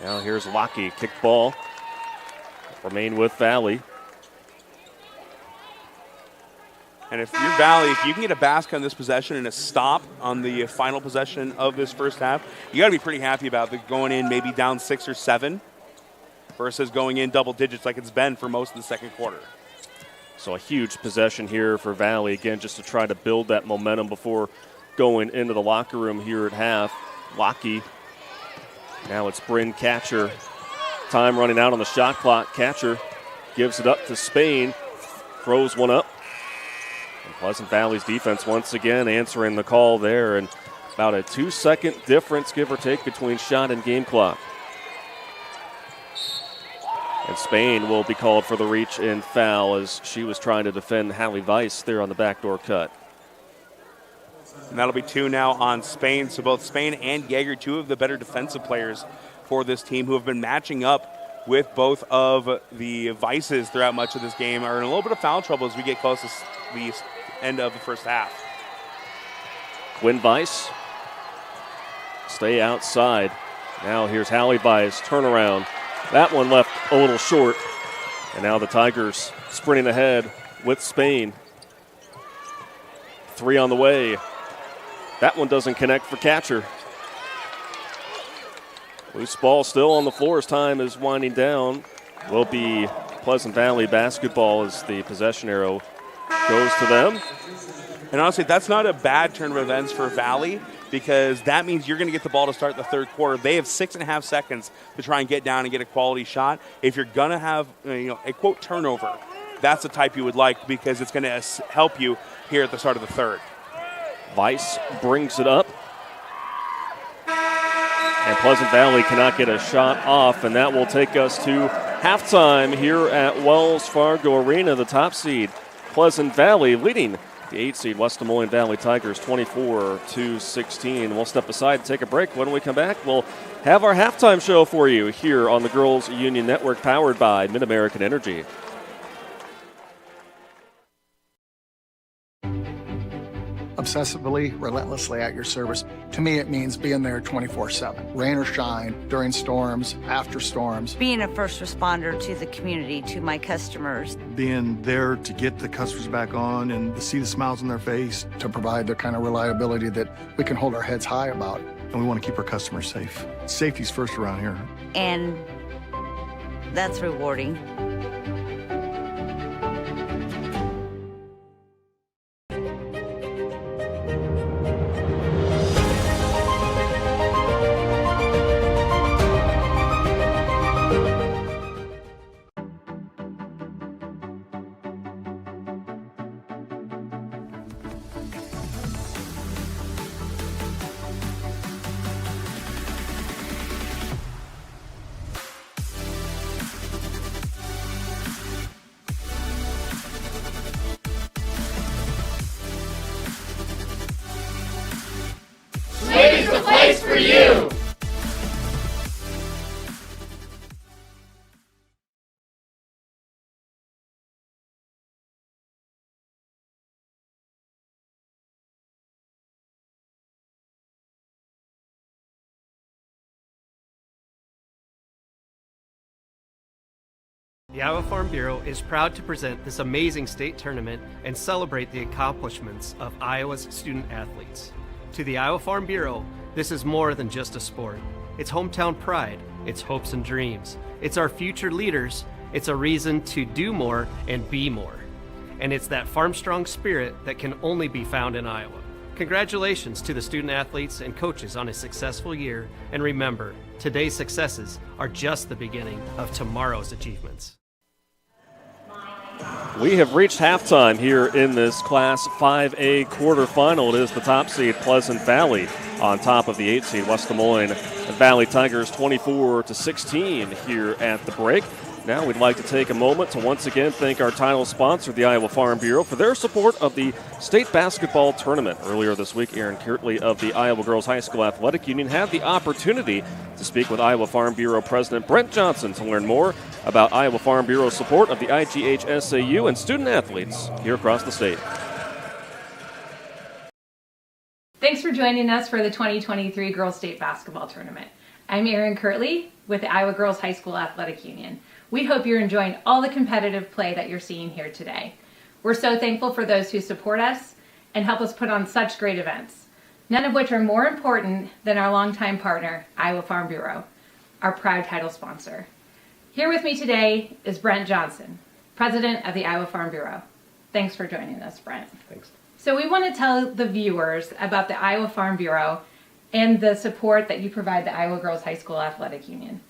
Now here's Lockey, kick ball. Remain with Valley. And if you're Valley, if you can get a basket on this possession and a stop on the final possession of this first half, you got to be pretty happy about it, going in maybe down 6 or 7 versus going in double digits like it's been for most of the second quarter. So a huge possession here for Valley, again, just to try to build that momentum before going into the locker room here at half. Lockey. Now it's Bryn Catcher. Time running out on the shot clock. Catcher gives it up to Spain. Throws one up. And Pleasant Valley's defense once again answering the call there. And about a 2-second difference, give or take, between shot and game clock. And Spain will be called for the reach and foul as she was trying to defend Hallie Weiss there on the backdoor cut. And that'll be 2 now on Spain. So both Spain and Yeager, 2 of the better defensive players for this team, who have been matching up with both of the Weisses throughout much of this game, are in a little bit of foul trouble as we get close to the end of the first half. Quinn Weiss, stay outside. Now here's Hallie Weiss, turnaround. That one left a little short. And now the Tigers sprinting ahead with Spain. 3 on the way. That one doesn't connect for Catcher. Loose ball still on the floor as time is winding down. Will be Pleasant Valley basketball as the possession arrow goes to them. And honestly, that's not a bad turn of events for Valley, because that means you're going to get the ball to start the third quarter. They have 6.5 seconds to try and get down and get a quality shot. If you're going to have a quote turnover, that's the type you would like, because it's going to help you here at the start of the third. Weiss brings it up. And Pleasant Valley cannot get a shot off, and that will take us to Halftime here at Wells Fargo Arena, the top seed, Pleasant Valley, leading the 8 seed West Des Moines Valley Tigers 24-16. We'll step aside and take a break. When we come back, we'll have our halftime show for you here on the Girls Union Network, powered by Mid-American Energy. Obsessively, relentlessly at your service. To me, it means being there 24/7, rain or shine, during storms, after storms. Being a first responder to the community, to my customers. Being there to get the customers back on and to see the smiles on their face. To provide the kind of reliability that we can hold our heads high about. And we want to keep our customers safe. Safety's first around here. And that's rewarding. Slade's the place for you! The Iowa Farm Bureau is proud to present this amazing state tournament and celebrate the accomplishments of Iowa's student athletes. To the Iowa Farm Bureau, this is more than just a sport. It's hometown pride, it's hopes and dreams, it's our future leaders, it's a reason to do more and be more. And it's that farm-strong spirit that can only be found in Iowa. Congratulations to the student athletes and coaches on a successful year, and remember, today's successes are just the beginning of tomorrow's achievements. We have reached halftime here in this Class 5A quarterfinal. It is the top seed Pleasant Valley on top of the 8 seed West Des Moines Valley Tigers 24-16 here at the break. Now we'd like to take a moment to once again thank our title sponsor, the Iowa Farm Bureau, for their support of the state basketball tournament. Earlier this week, Aaron Kirtley of the Iowa Girls High School Athletic Union had the opportunity to speak with Iowa Farm Bureau President Brent Johnson to learn more about Iowa Farm Bureau's support of the IGHSAU and student athletes here across the state. Thanks for joining us for the 2023 Girls State Basketball Tournament. I'm Aaron Kirtley with the Iowa Girls High School Athletic Union. We hope you're enjoying all the competitive play that you're seeing here today. We're so thankful for those who support us and help us put on such great events, none of which are more important than our longtime partner, Iowa Farm Bureau, our proud title sponsor. Here with me today is Brent Johnson, President of the Iowa Farm Bureau. Thanks for joining us, Brent. Thanks. So we want to tell the viewers about the Iowa Farm Bureau and the support that you provide the Iowa Girls High School Athletic Union.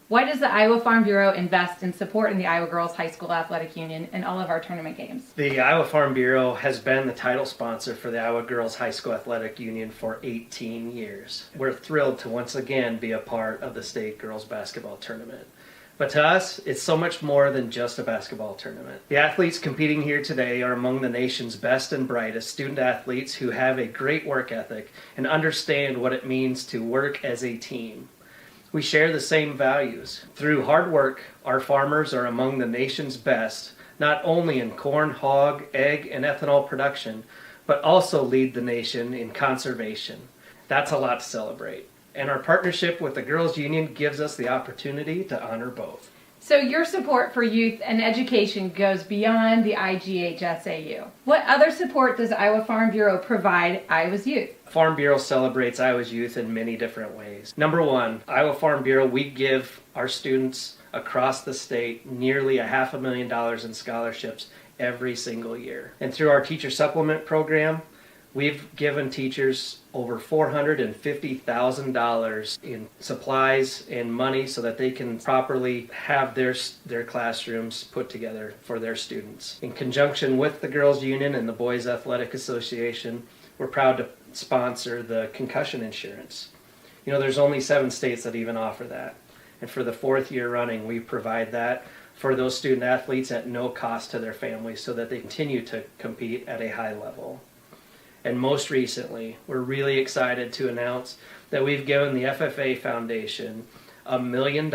Why does the Iowa Farm Bureau invest in support in the Iowa Girls High School Athletic Union and all of our tournament games? The Iowa Farm Bureau has been the title sponsor for the Iowa Girls High School Athletic Union for 18 years. We're thrilled to once again be a part of the state girls basketball tournament. But to us, it's so much more than just a basketball tournament. The athletes competing here today are among the nation's best and brightest student athletes who have a great work ethic and understand what it means to work as a team. We share the same values. Through hard work, our farmers are among the nation's best, not only in corn, hog, egg, and ethanol production, but also lead the nation in conservation. That's a lot to celebrate. And our partnership with the Girls Union gives us the opportunity to honor both. So your support for youth and education goes beyond the IGHSAU. What other support does Iowa Farm Bureau provide Iowa's youth? Farm Bureau celebrates Iowa's youth in many different ways. Number one, Iowa Farm Bureau, we give our students across the state nearly $500,000 in scholarships every single year. And through our teacher supplement program, we've given teachers over $450,000 in supplies and money so that they can properly have their classrooms put together for their students. In conjunction with the Girls Union and the Boys Athletic Association, we're proud to sponsor the concussion insurance. You know, there's only 7 states that even offer that. And for the 4th year running, we provide that for those student athletes at no cost to their families so that they continue to compete at a high level. And most recently, we're really excited to announce that we've given the FFA Foundation $1 million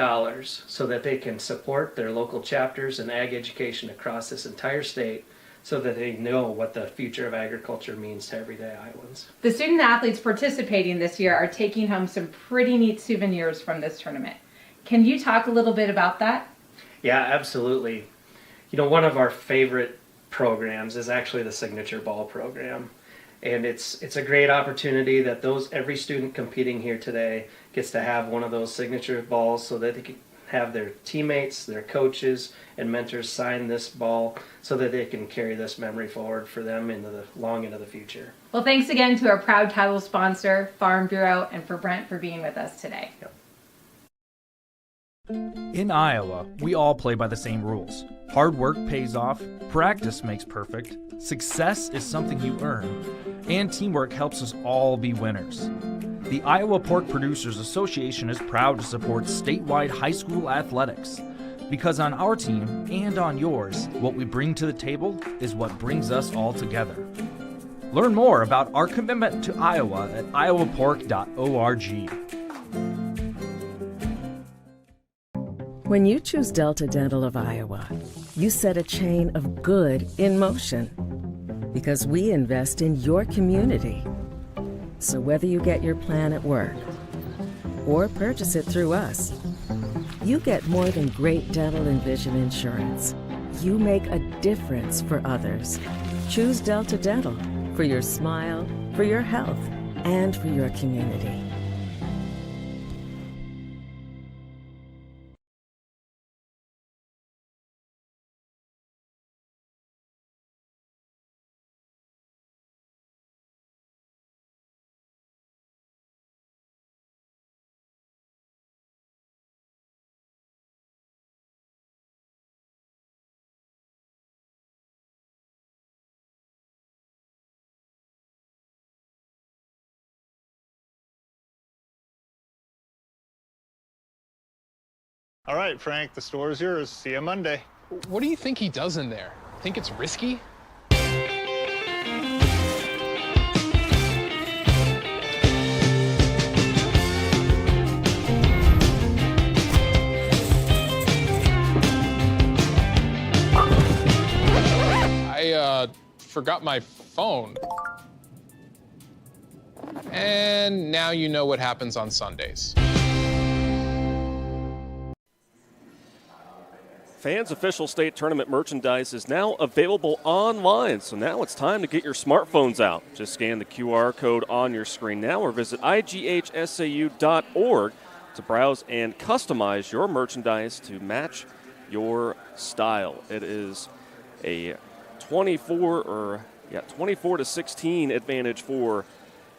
so that they can support their local chapters and ag education across this entire state so that they know what the future of agriculture means to everyday Iowans. The student athletes participating this year are taking home some pretty neat souvenirs from this tournament. Can you talk a little bit about that? Yeah, absolutely. You know, one of our favorite programs is actually the Signature Ball program. And it's a great opportunity that every student competing here today gets to have one of those signature balls so that they can have their teammates, their coaches, and mentors sign this ball so that they can carry this memory forward for them long into the future. Well, thanks again to our proud title sponsor, Farm Bureau, and for Brent for being with us today. Yep. In Iowa, we all play by the same rules. Hard work pays off, practice makes perfect, success is something you earn, and teamwork helps us all be winners. The Iowa Pork Producers Association is proud to support statewide high school athletics. Because on our team and on yours, what we bring to the table is what brings us all together. Learn more about our commitment to Iowa at iowapork.org. When you choose Delta Dental of Iowa, you set a chain of good in motion. Because we invest in your community. So whether you get your plan at work or purchase it through us, you get more than great dental and vision insurance. You make a difference for others. Choose Delta Dental for your smile, for your health, and for your community. All right, Frank, the store is yours. See you Monday. What do you think he does in there? Think it's risky? I forgot my phone. And now you know what happens on Sundays. Fans' official state tournament merchandise is now available online, so now it's time to get your smartphones out. Just scan the QR code on your screen now or visit IGHSAU.org to browse and customize your merchandise to match your style. It is a 24-16 advantage for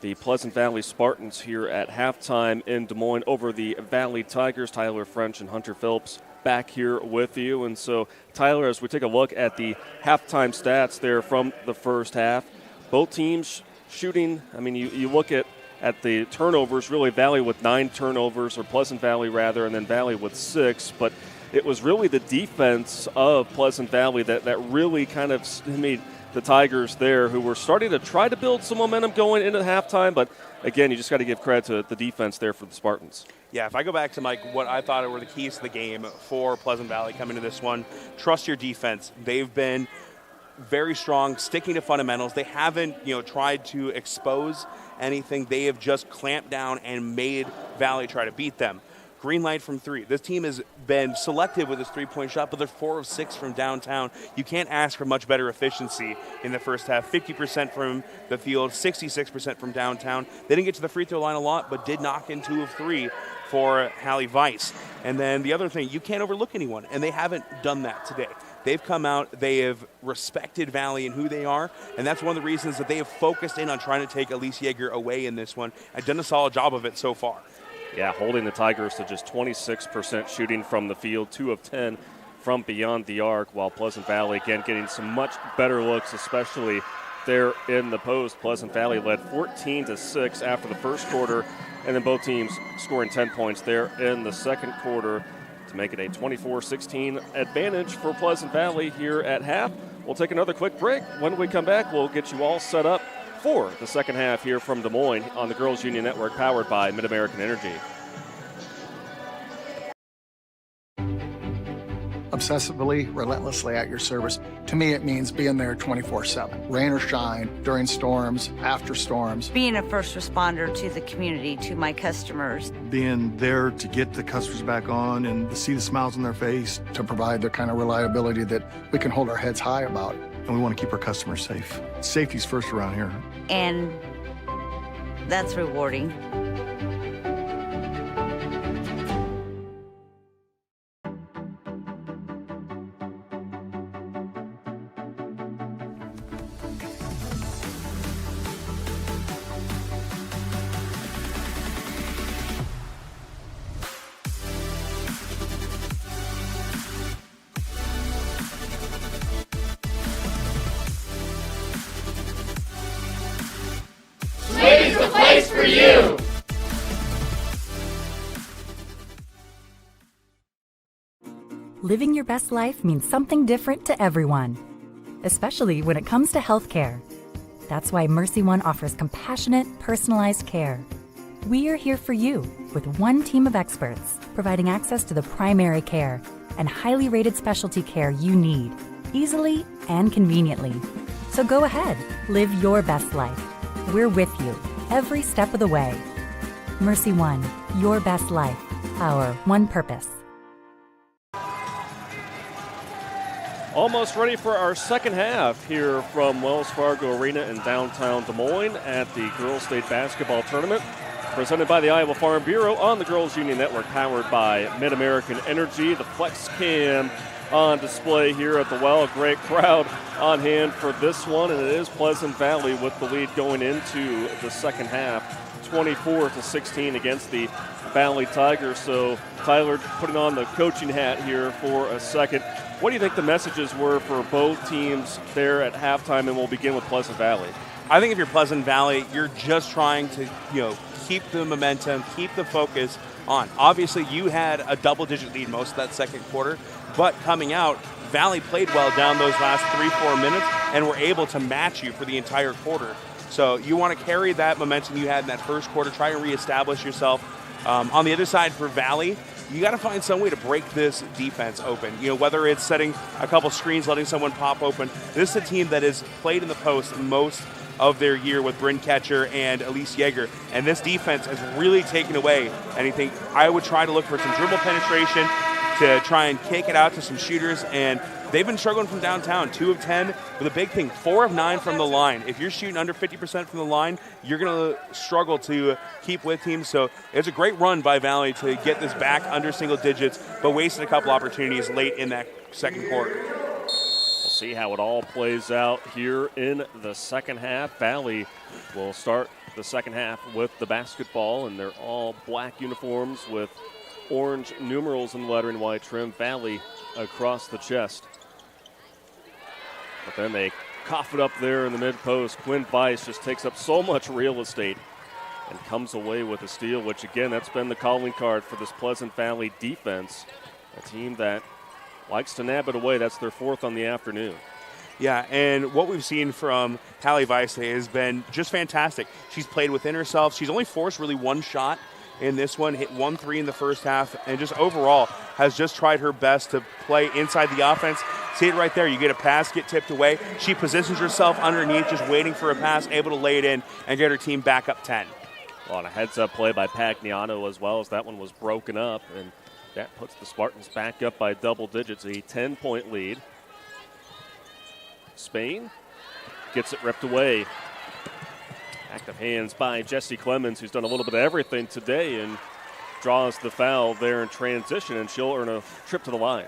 the Pleasant Valley Spartans here at halftime in Des Moines over the Valley Tigers. Tyler French and Hunter Phillips back here with you. And so, Tyler, as we take a look at the halftime stats there from the first half, both teams shooting, I mean, you look at the turnovers, really Valley with 9 turnovers, or Pleasant Valley rather, and then Valley with 6. But it was really the defense of Pleasant Valley that really kind of made the Tigers there, who were starting to try to build some momentum going into halftime. But again, you just got to give credit to the defense there for the Spartans. Yeah, if I go back to, Mike, what I thought were the keys to the game for Pleasant Valley coming to this one, trust your defense. They've been very strong, sticking to fundamentals. They haven't, tried to expose anything. They have just clamped down and made Valley try to beat them. Green light from 3. This team has been selective with this three-point shot, but they're 4 of 6 from downtown. You can't ask for much better efficiency in the first half. 50% from the field, 66% from downtown. They didn't get to the free throw line a lot, but did knock in 2 of 3 for Hallie Weiss. And then the other thing, you can't overlook anyone, and they haven't done that today. They've come out, they have respected Valley and who they are, and that's one of the reasons that they have focused in on trying to take Elise Yeager away in this one. I've done a solid job of it so far. Yeah, holding the Tigers to just 26% shooting from the field, 2 of 10 from beyond the arc, while Pleasant Valley, again, getting some much better looks, especially there in the post. Pleasant Valley led 14-6 after the first quarter, and then both teams scoring 10 points there in the second quarter to make it a 24-16 advantage for Pleasant Valley here at half. We'll take another quick break. When we come back, we'll get you all set up for the second half here from Des Moines on the Girls Union Network, powered by Mid-American Energy. Obsessively, relentlessly at your service. To me, it means being there 24/7, rain or shine, during storms, after storms. Being a first responder to the community, to my customers. Being there to get the customers back on and to see the smiles on their face. To provide the kind of reliability that we can hold our heads high about. And we want to keep our customers safe. Safety's first around here. And that's rewarding. Sway's the place for you! Living your best life means something different to everyone, especially when it comes to healthcare. That's why Mercy One offers compassionate, personalized care. We are here for you with one team of experts, providing access to the primary care and highly rated specialty care you need, easily and conveniently. So go ahead, live your best life. We're with you every step of the way. Mercy One, your best life, our one purpose. Almost ready for our second half here from Wells Fargo Arena in downtown Des Moines at the Girls State Basketball Tournament, presented by the Iowa Farm Bureau on the Girls Union Network, powered by Mid-American Energy. The Flex Cam on display here at the Well. A great crowd on hand for this one, and it is Pleasant Valley with the lead going into the second half, 24-16 against the Valley Tigers. So Tyler, putting on the coaching hat here for a second, what do you think the messages were for both teams there at halftime? And we'll begin with Pleasant Valley. I think if you're Pleasant Valley, you're just trying to, keep the momentum, keep the focus on. Obviously, you had a double-digit lead most of that second quarter, but coming out, Valley played well down those last 3-4 minutes and were able to match you for the entire quarter. So you want to carry that momentum you had in that first quarter, try and reestablish yourself. On the other side for Valley, you got to find some way to break this defense open. Whether it's setting a couple screens, letting someone pop open. This is a team that has played in the post most of their year with Bryn Ketcher and Elise Yeager, and this defense has really taken away anything. I would try to look for some dribble penetration to try and kick it out to some shooters, and they've been struggling from downtown. 2 of 10 with a big thing, 4 of 9 from the line. If you're shooting under 50% from the line, you're going to struggle to keep with teams. So it's a great run by Valley to get this back under single digits, but wasted a couple opportunities late in that second quarter. We'll see how it all plays out here in the second half. Valley will start the second half with the basketball, and they're all black uniforms with orange numerals in lettering white trim. Valley across the chest. But then they cough it up there in the mid-post. Quinn Bice just takes up so much real estate and comes away with a steal, which, again, that's been the calling card for this Pleasant Valley defense, a team that likes to nab it away. That's their 4th on the afternoon. Yeah, and what we've seen from Hallie Weiss has been just fantastic. She's played within herself. She's only forced really one shot in this one, hit 1 3 in the first half, and just overall has just tried her best to play inside the offense. See it right there. You get a pass, get tipped away. She positions herself underneath, just waiting for a pass, able to lay it in and get her team back up 10. Well, and a heads-up play by Pagliano as well, as that one was broken up, and that puts the Spartans back up by double digits, a 10-point lead. Spain gets it ripped away. Active hands by Jessie Clemens, who's done a little bit of everything today, and draws the foul there in transition, and she'll earn a trip to the line.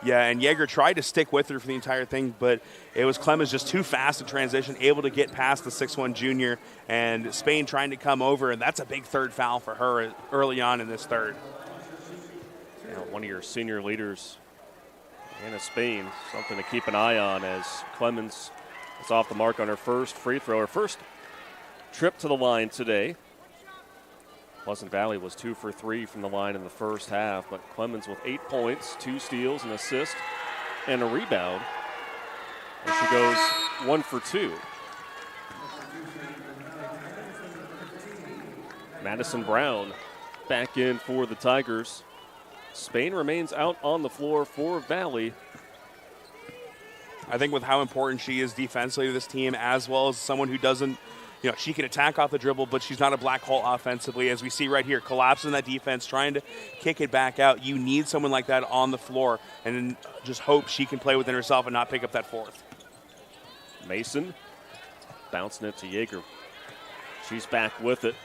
Yeah, and Yeager tried to stick with her for the entire thing, but it was Clemens just too fast in transition, able to get past the 6'1 junior, and Spain trying to come over, and that's a big third foul for her early on in this third. You know, one of your senior leaders, Anna Spain, something to keep an eye on, as Clemens It's off the mark on her first free throw, her first trip to the line today. Pleasant Valley was 2 for 3 from the line in the first half, but Clemens with 8 points, 2 steals, an assist, and a rebound. And she goes 1 for 2. Madison Brown back in for the Tigers. Spain remains out on the floor for Valley. I think with how important she is defensively to this team, as well as someone who doesn't, she can attack off the dribble, but she's not a black hole offensively. As we see right here, collapsing that defense, trying to kick it back out. You need someone like that on the floor, and just hope she can play within herself and not pick up that fourth. Mason bouncing it to Yeager. She's back with it.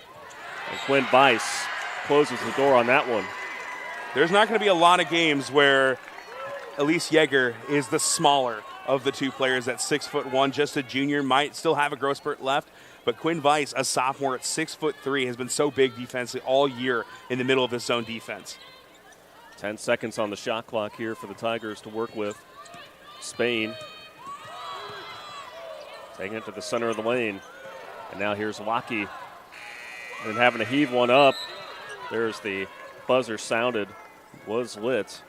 And Quinn Weiss closes the door on that one. There's not going to be a lot of games where Elise Yeager is the smaller of the two players at 6'1", just a junior, might still have a growth spurt left. But Quinn Weiss, a sophomore at 6'3", has been so big defensively all year in the middle of this zone defense. 10 seconds on the shot clock here for the Tigers to work with. Spain taking it to the center of the lane. And now here's Waukee. And having to heave one up. There's the buzzer sounded, was lit.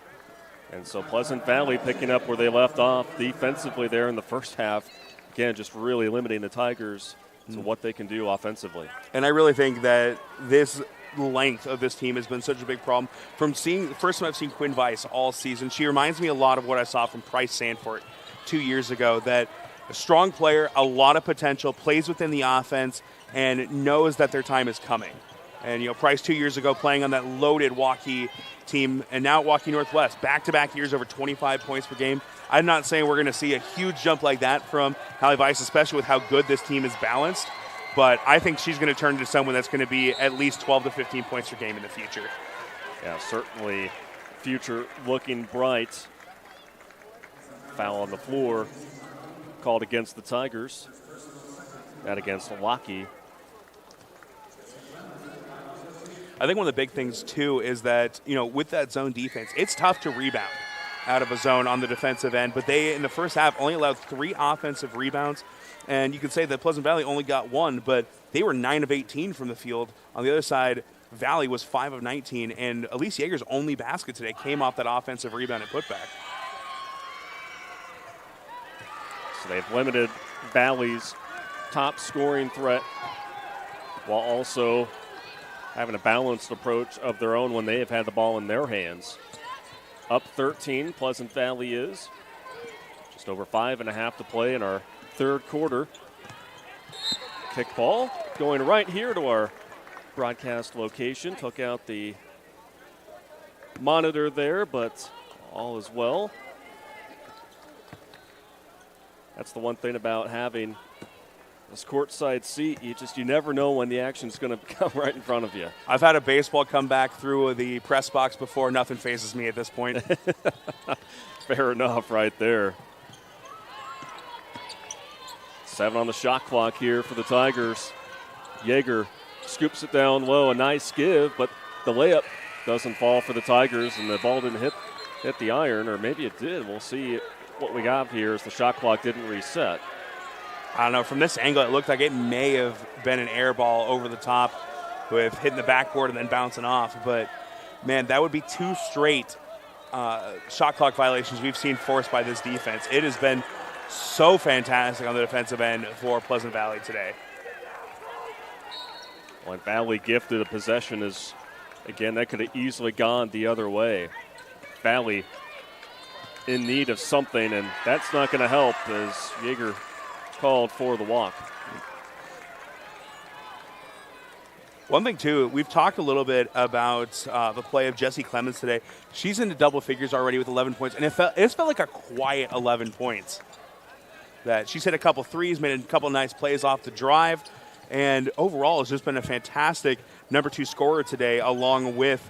And so Pleasant Valley picking up where they left off defensively there in the first half. Again, just really limiting the Tigers to what they can do offensively. And I really think that this length of this team has been such a big problem. From seeing, the first time I've seen Quinn Weiss all season, she reminds me a lot of what I saw from Price Sanford 2 years ago, that a strong player, a lot of potential, plays within the offense, and knows that their time is coming. And, Price 2 years ago playing on that loaded Waukee team, and now at Waukee Northwest, back-to-back years over 25 points per game. I'm not saying we're going to see a huge jump like that from Hallie Weiss, especially with how good this team is balanced, but I think she's going to turn into someone that's going to be at least 12 to 15 points per game in the future. Yeah, certainly future looking bright. Foul on the floor called against the Tigers. That against Waukee. I think one of the big things, too, is that, with that zone defense, it's tough to rebound out of a zone on the defensive end. But they, in the first half, only allowed 3 offensive rebounds. And you could say that Pleasant Valley only got 1, but they were 9 of 18 from the field. On the other side, Valley was 5 of 19. And Elise Yeager's only basket today came off that offensive rebound and putback. So they've limited Valley's top scoring threat while also having a balanced approach of their own when they have had the ball in their hands. Up 13, Pleasant Valley is. Just over 5.5 to play in our third quarter. Kick ball going right here to our broadcast location. Took out the monitor there, but all is well. That's the one thing about having this courtside seat. You never know when the action's going to come right in front of you. I've had a baseball come back through the press box before. Nothing phases me at this point. Fair enough right there. 7 on the shot clock here for the Tigers. Yeager scoops it down low. A nice give, but the layup doesn't fall for the Tigers, and the ball didn't hit the iron, or maybe it did. We'll see what we got here as the shot clock didn't reset. I don't know. From this angle, it looked like it may have been an air ball over the top with hitting the backboard and then bouncing off. But, man, that would be 2 straight shot clock violations we've seen forced by this defense. It has been so fantastic on the defensive end for Pleasant Valley today. When Valley gifted a possession is, again, that could have easily gone the other way. Valley in need of something, and that's not going to help as Yeager called for the walk. One thing, too, we've talked a little bit about the play of Jessie Clemens today. She's into double figures already with 11 points, and it felt like a quiet 11 points. That she's hit a couple threes, made a couple nice plays off the drive, and overall has just been a fantastic number 2 scorer today along with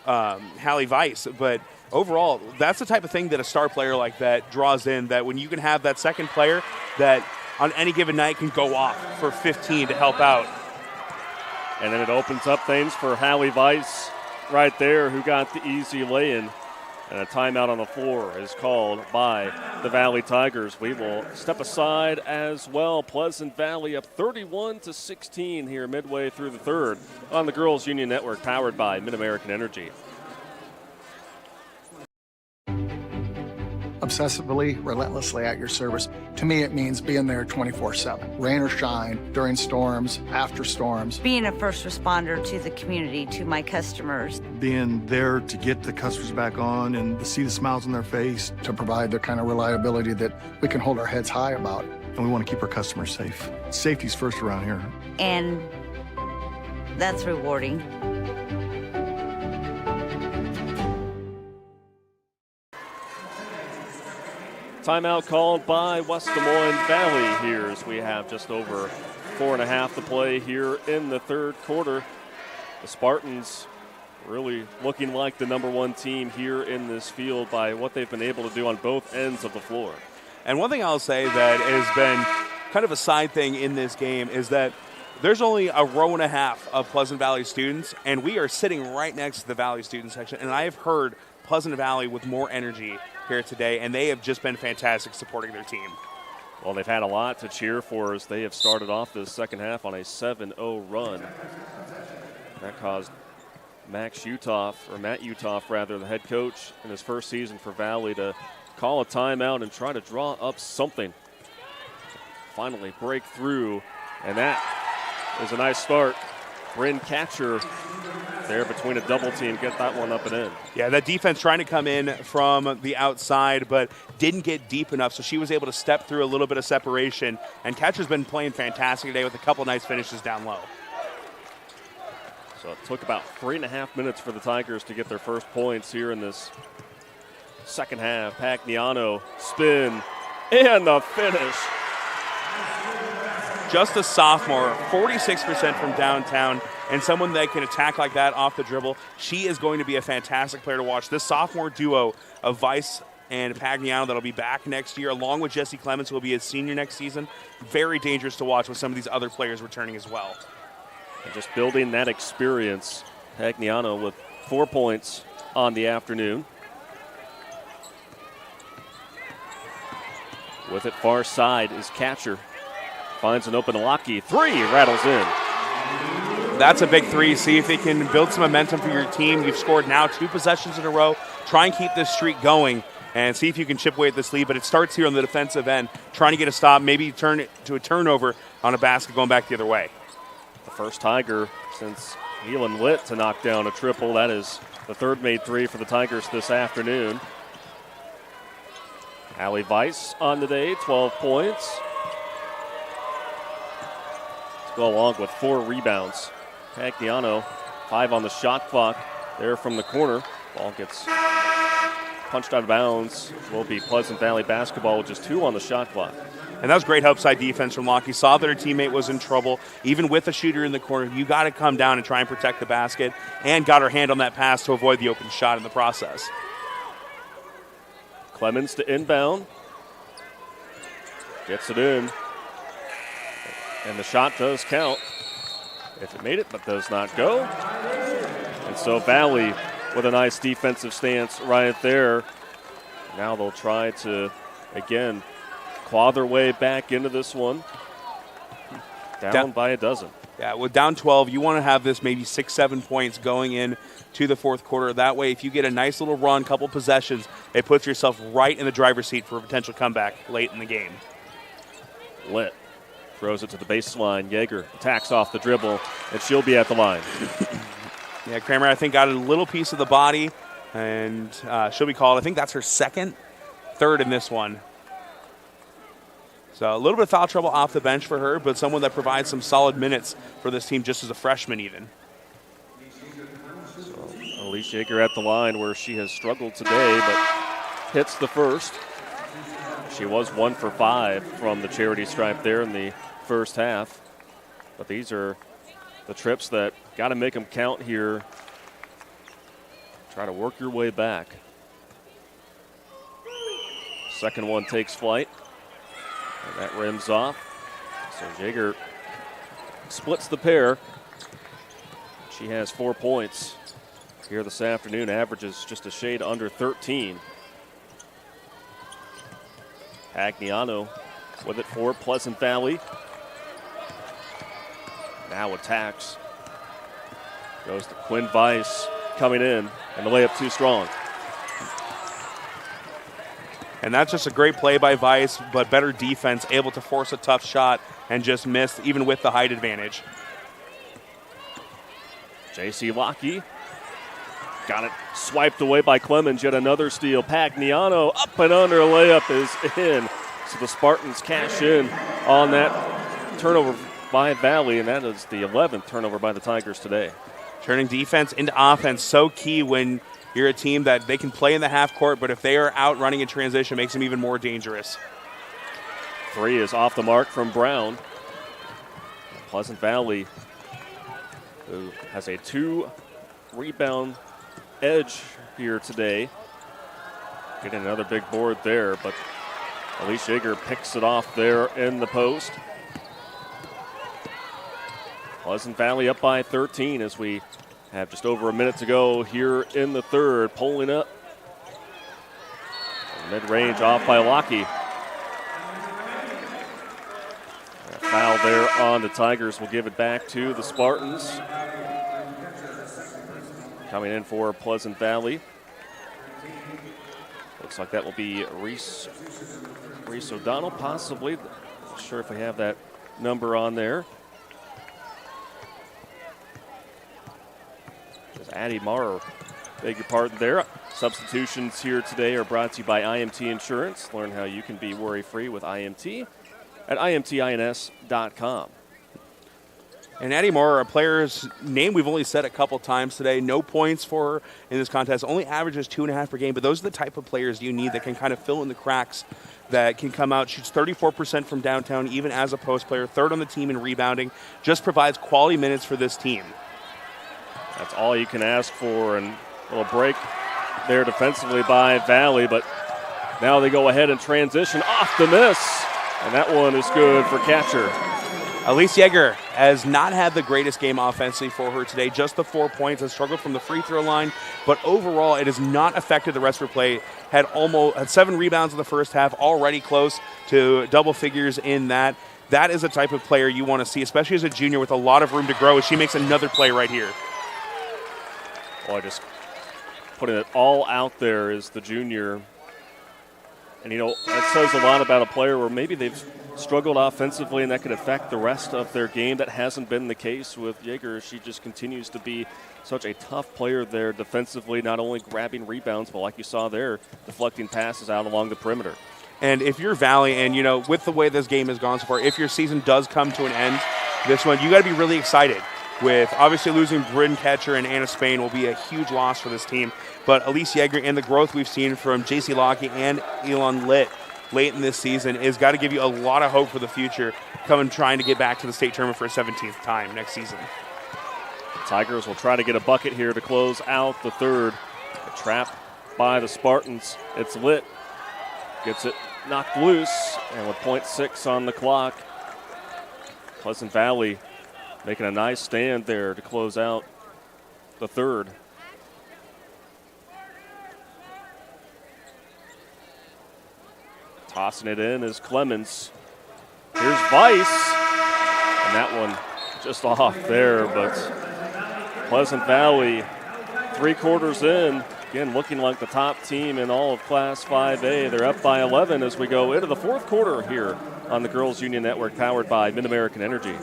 Hallie Weiss. But overall, that's the type of thing that a star player like that draws in, that when you can have that second player that on any given night can go off for 15 to help out. And then it opens up things for Hallie Weiss right there, who got the easy lay-in And a timeout on the floor is called by the Valley Tigers. We will step aside as well. Pleasant Valley up 31-16 here midway through the third on the Girls Union Network, powered by Mid-American Energy. Obsessively, relentlessly at your service. To me, it means being there 24/7, rain or shine, during storms, after storms. Being a first responder to the community, to my customers. Being there to get the customers back on and to see the smiles on their face. To provide the kind of reliability that we can hold our heads high about. And we want to keep our customers safe. Safety's first around here. And that's rewarding. Timeout called by West Des Moines Valley here as we have just over 4.5 to play here in the third quarter. The Spartans really looking like the number one team here in this field by what they've been able to do on both ends of the floor. And one thing I'll say that has been kind of a side thing in this game is that there's only a row and a half of Pleasant Valley students, and we are sitting right next to the Valley student section. And I have heard Pleasant Valley with more energy here today, and they have just been fantastic supporting their team. Well, they've had a lot to cheer for as they have started off this second half on a 7-0 run. That caused Matt Utoff, the head coach in his first season for Valley, to call a timeout and try to draw up something. Finally break through, and that is a nice start. Bryn Catcher there between a double team, get that one up and in. Yeah, that defense trying to come in from the outside, but didn't get deep enough, so she was able to step through a little bit of separation. And Catcher's been playing fantastic today with a couple nice finishes down low. So it took about 3.5 minutes for the Tigers to get their first points here in this second half. Pagliano, spin, and the finish. Just a sophomore, 46% from downtown, and someone that can attack like that off the dribble. She is going to be a fantastic player to watch. This sophomore duo of Vice and Pagliano that'll be back next year, along with Jesse Clemens, who will be a senior next season. Very dangerous to watch with some of these other players returning as well. And just building that experience. Pagliano with 4 points on the afternoon. With it far side is Catcher. Finds an open Lockey. 3 rattles in. That's a big 3. See if they can build some momentum for your team. You've scored now 2 possessions in a row. Try and keep this streak going and see if you can chip away at this lead. But it starts here on the defensive end, trying to get a stop, maybe turn it to a turnover on a basket going back the other way. The first Tiger since Elin Litt to knock down a triple. That is the third made 3 for the Tigers this afternoon. Allie Weiss on the day, 12 points. Go along with 4 rebounds. Pagliano, 5 on the shot clock there from the corner. Ball gets punched out of bounds. Will be Pleasant Valley basketball with just 2 on the shot clock. And that was great help side defense from Lockey. Saw that her teammate was in trouble. Even with a shooter in the corner, you got to come down and try and protect the basket, and got her hand on that pass to avoid the open shot in the process. Clemens to inbound. Gets it in. And the shot does count. If it made it, but does not go. And so Valley with a nice defensive stance right there. Now they'll try to, again, claw their way back into this one. Down by a dozen. Yeah, with down 12, you want to have this maybe 6-7 points going in to the fourth quarter. That way, if you get a nice little run, couple possessions, it puts yourself right in the driver's seat for a potential comeback late in the game. Litt throws it to the baseline. Yeager attacks off the dribble, and she'll be at the line. Yeah, Kramer, I think, got a little piece of the body, and she'll be called. I think that's her third in this one. So a little bit of foul trouble off the bench for her, but someone that provides some solid minutes for this team just as a freshman even. So Elise Yeager at the line where she has struggled today, but hits the first. She was 1 for 5 from the charity stripe there in the first half. But these are the trips that got to make them count here. Try to work your way back. Second one takes flight. And that rims off. So Yeager splits the pair. She has 4 points. here this afternoon. Averages just a shade under 13. Agnano with it for Pleasant Valley. Now attacks. Goes to Quinn Weiss coming in, and the layup too strong. And that's just a great play by Weiss, but better defense, able to force a tough shot and just missed, even with the height advantage. J.C. Lockey got it swiped away by Clemens. Yet another steal. Pagliano up and under. Layup is in. So the Spartans cash in on that turnover by Valley, and that is the 11th turnover by the Tigers today. Turning defense into offense, so key when you're a team that they can play in the half court, but if they are out running in transition, it makes them even more dangerous. 3 is off the mark from Brown. Pleasant Valley, who has a 2-rebound edge here today. Getting another big board there, but Elise Yeager picks it off there in the post. Pleasant Valley up by 13 as we have just over a minute to go here in the third. Pulling up. Mid-range off by Lockey. Foul there on the Tigers will give it back to the Spartans. Coming in for Pleasant Valley. Looks like that will be Reese O'Donnell, possibly. Not sure if we have that number on there. Addie Marr, beg your pardon there. Substitutions here today are brought to you by IMT Insurance. Learn how you can be worry-free with IMT at imtins.com. And Addie Marr, a player's name we've only said a couple times today. No points for her in this contest. Only averages 2.5 per game, but those are the type of players you need that can kind of fill in the cracks, that can come out, shoots 34% from downtown, even as a post player, 3rd on the team in rebounding, just provides quality minutes for this team. That's all you can ask for, and a little break there defensively by Valley, but now they go ahead and transition off the miss, and that one is good for catcher. Elise Yeager has not had the greatest game offensively for her today, just the 4 points, has struggled from the free throw line, but overall it has not affected the rest of her play. Had 7 rebounds in the first half, already close to double figures in that. That is the type of player you want to see, especially as a junior with a lot of room to grow, as she makes another play right here. Well, just putting it all out there is the junior. And, you know, that says a lot about a player where maybe they've struggled offensively and that could affect the rest of their game. That hasn't been the case with Yeager. She just continues to be such a tough player there defensively, not only grabbing rebounds, but like you saw there, deflecting passes out along the perimeter. And if you're Valley, and, you know, with the way this game has gone so far, if your season does come to an end, this one, you got to be really excited. With obviously losing Bryn Ketcher and Anna Spain will be a huge loss for this team. But Elise Yeager and the growth we've seen from J.C. Lockey and Elon Litt late in this season has got to give you a lot of hope for the future, trying to get back to the state tournament for a 17th time next season. The Tigers will try to get a bucket here to close out the third. A trap by the Spartans. It's Litt. Gets it knocked loose, and with .6 on the clock, Pleasant Valley making a nice stand there to close out the third. Tossing it in is Clemens. Here's Weiss. And that one just off there, but Pleasant Valley 3 quarters in. Again, looking like the top team in all of Class 5A. They're up by 11 as we go into the 4th quarter here on the Girls Union Network, powered by Mid-American Energy.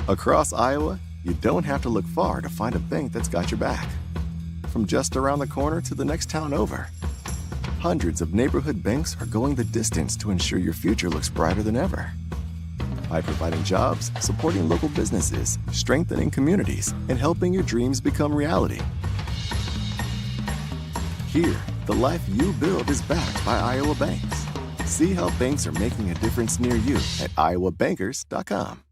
Across Iowa, you don't have to look far to find a bank that's got your back. From just around the corner to the next town over, hundreds of neighborhood banks are going the distance to ensure your future looks brighter than ever. by providing jobs, supporting local businesses, strengthening communities, and helping your dreams become reality. Here, the life you build is backed by Iowa banks. See how banks are making a difference near you at iowabankers.com.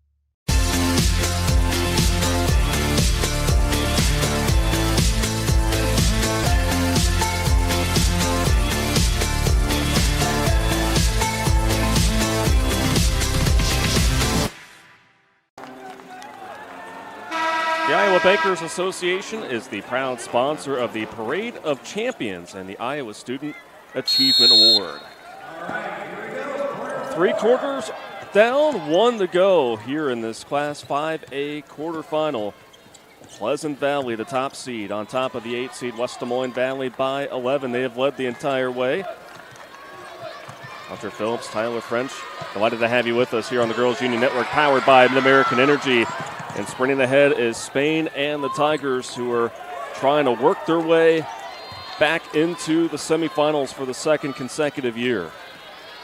The Iowa Bankers Association is the proud sponsor of the Parade of Champions and the Iowa Student Achievement Award. 3 quarters down, 1 to go here in this Class 5A quarterfinal. Pleasant Valley, the top seed, on top of the 8 seed West Des Moines Valley by 11. They have led the entire way. Hunter Phillips, Tyler French, delighted to have you with us here on the Girls Union Network, powered by Mid-American Energy. And sprinting ahead is Spain and the Tigers, who are trying to work their way back into the semifinals for the second consecutive year.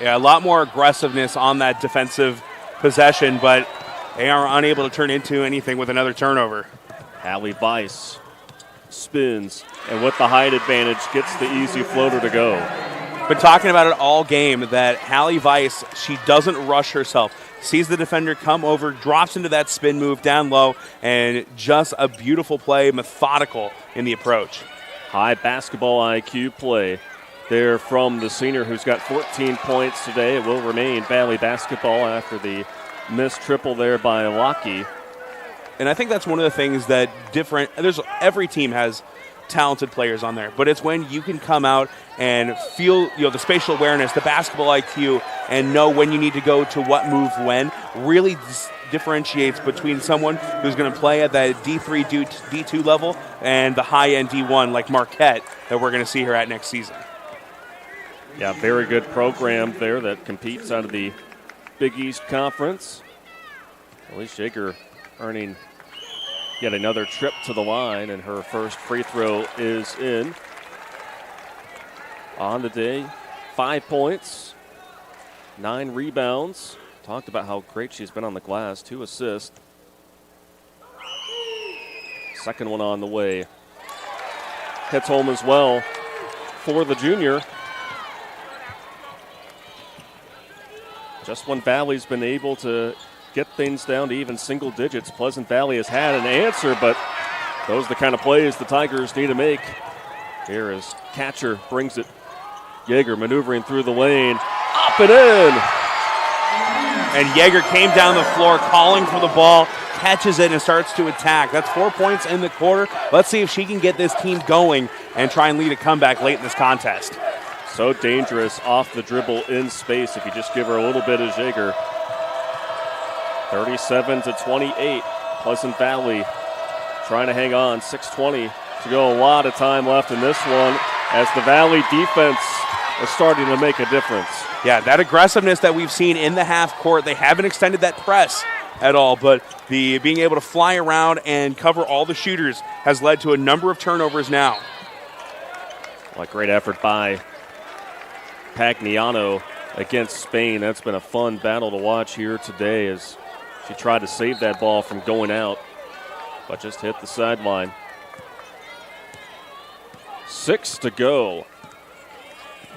Yeah, a lot more aggressiveness on that defensive possession, but they are unable to turn into anything with another turnover. Hallie Weiss spins, and with the height advantage, gets the easy floater to go. Been talking about it all game that Hallie Weiss, she doesn't rush herself. Sees the defender come over, drops into that spin move down low, and just a beautiful play, methodical in the approach. High basketball IQ play there from the senior, who's got 14 points today. It will remain Valley basketball after the missed triple there by Lockie. And I think that's one of the things that every team has talented players on there, but it's when you can come out and feel the spatial awareness, the basketball IQ, and know when you need to go to what move when, really differentiates between someone who's going to play at that D3, D2 level and the high-end D1 like Marquette that we're going to see her at next season. Yeah, very good program there that competes out of the Big East Conference. Elise Jaeger earning yet another trip to the line, and her first free throw is in. On the day, 5 points, 9 rebounds. Talked about how great she's been on the glass, 2 assists. Second one on the way. Hits home as well for the junior. Just when Valley's been able to get things down to even single digits, Pleasant Valley has had an answer, but those are the kind of plays the Tigers need to make. Here as Catcher brings it. Jaeger maneuvering through the lane, up and in. And Jaeger came down the floor calling for the ball, catches it and starts to attack. That's 4 points in the quarter. Let's see if she can get this team going and try and lead a comeback late in this contest. So dangerous off the dribble in space if you just give her a little bit of Jaeger. 37-28, Pleasant Valley trying to hang on, 6:20 to go. A lot of time left in this one as the Valley defense is starting to make a difference. Yeah, that aggressiveness that we've seen in the half court, they haven't extended that press at all, but the being able to fly around and cover all the shooters has led to a number of turnovers now. What great effort by Pagliano against Spain. That's been a fun battle to watch here today as she tried to save that ball from going out, but just hit the sideline. 6 to go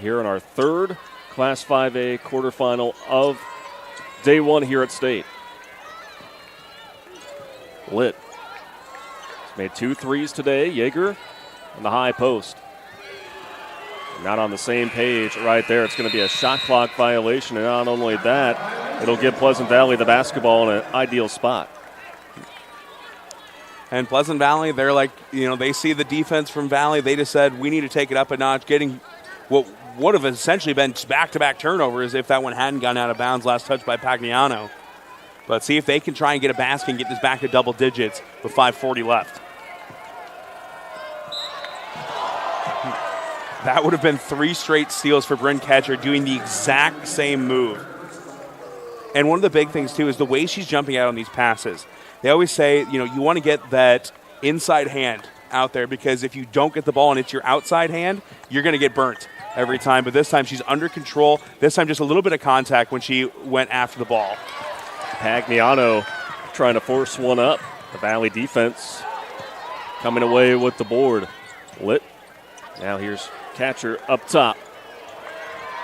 here in our third Class 5A quarterfinal of day one here at State. Litt has made 2 threes today. Jaeger on the high post. Not on the same page right there. It's going to be a shot clock violation, and not only that, it'll give Pleasant Valley the basketball in an ideal spot. And Pleasant Valley, they're like, they see the defense from Valley. They just said, we need to take it up a notch, getting what would have essentially been back-to-back turnovers if that one hadn't gone out of bounds, last touch by Pagliano. But see if they can try and get a basket and get this back to double digits with 5:40 left. That would have been 3 straight steals for Bryn Catcher doing the exact same move. And one of the big things, too, is the way she's jumping out on these passes. They always say, you want to get that inside hand out there because if you don't get the ball and it's your outside hand, you're going to get burnt every time. But this time she's under control. This time just a little bit of contact when she went after the ball. Pagliano trying to force one up. The Valley defense coming away with the board. Lit. Now here's Catcher up top.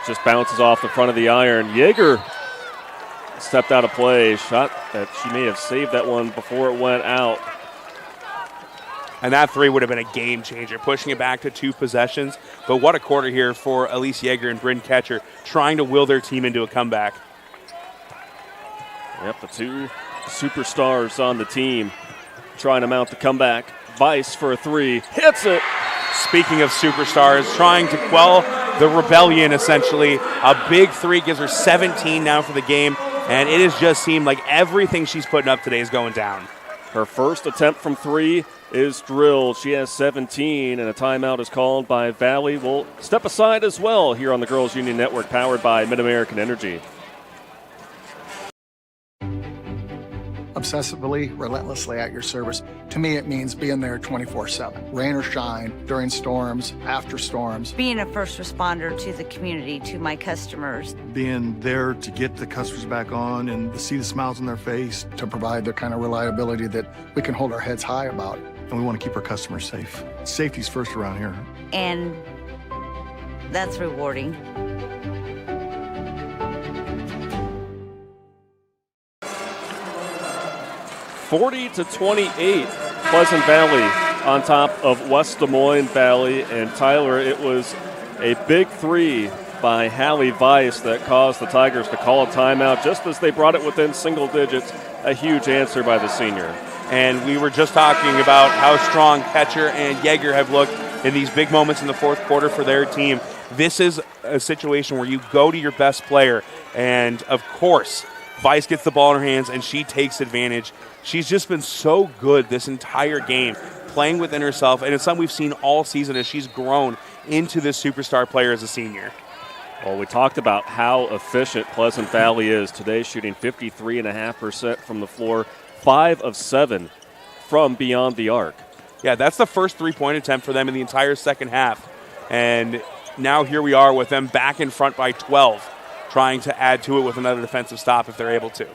Just bounces off the front of the iron. Yeager stepped out of play. Shot that she may have saved that one before it went out. And that three would have been a game changer, pushing it back to 2 possessions. But what a quarter here for Elise Yeager and Bryn Catcher, trying to will their team into a comeback. Yep, the 2 superstars on the team trying to mount the comeback. Vice for a 3, hits it. Speaking of superstars, trying to quell the rebellion, essentially. A big 3 gives her 17 now for the game, and it has just seemed like everything she's putting up today is going down. Her first attempt from 3 is drilled. She has 17, and a timeout is called by Valley. We'll step aside as well here on the Girls Union Network, powered by Mid-American Energy. Obsessively, relentlessly at your service. To me, it means being there 24/7, rain or shine, during storms, after storms. Being a first responder to the community, to my customers. Being there to get the customers back on and to see the smiles on their face. To provide the kind of reliability that we can hold our heads high about. And we want to keep our customers safe. Safety's first around here. And that's rewarding. (40-28), Pleasant Valley on top of West Des Moines Valley. And Tyler, it was a big 3 by Hallie Weiss that caused the Tigers to call a timeout just as they brought it within single digits. A huge answer by the senior. And we were just talking about how strong Catcher and Yeager have looked in these big moments in the fourth quarter for their team. This is a situation where you go to your best player, and of course, Weiss gets the ball in her hands and she takes advantage. She's just been so good this entire game, playing within herself, and it's something we've seen all season as she's grown into this superstar player as a senior. Well, we talked about how efficient Pleasant Valley is today, shooting 53.5% from the floor, 5 of 7 from beyond the arc. Yeah, that's the first 3-point attempt for them in the entire second half. And now here we are with them back in front by 12, trying to add to it with another defensive stop if they're able to.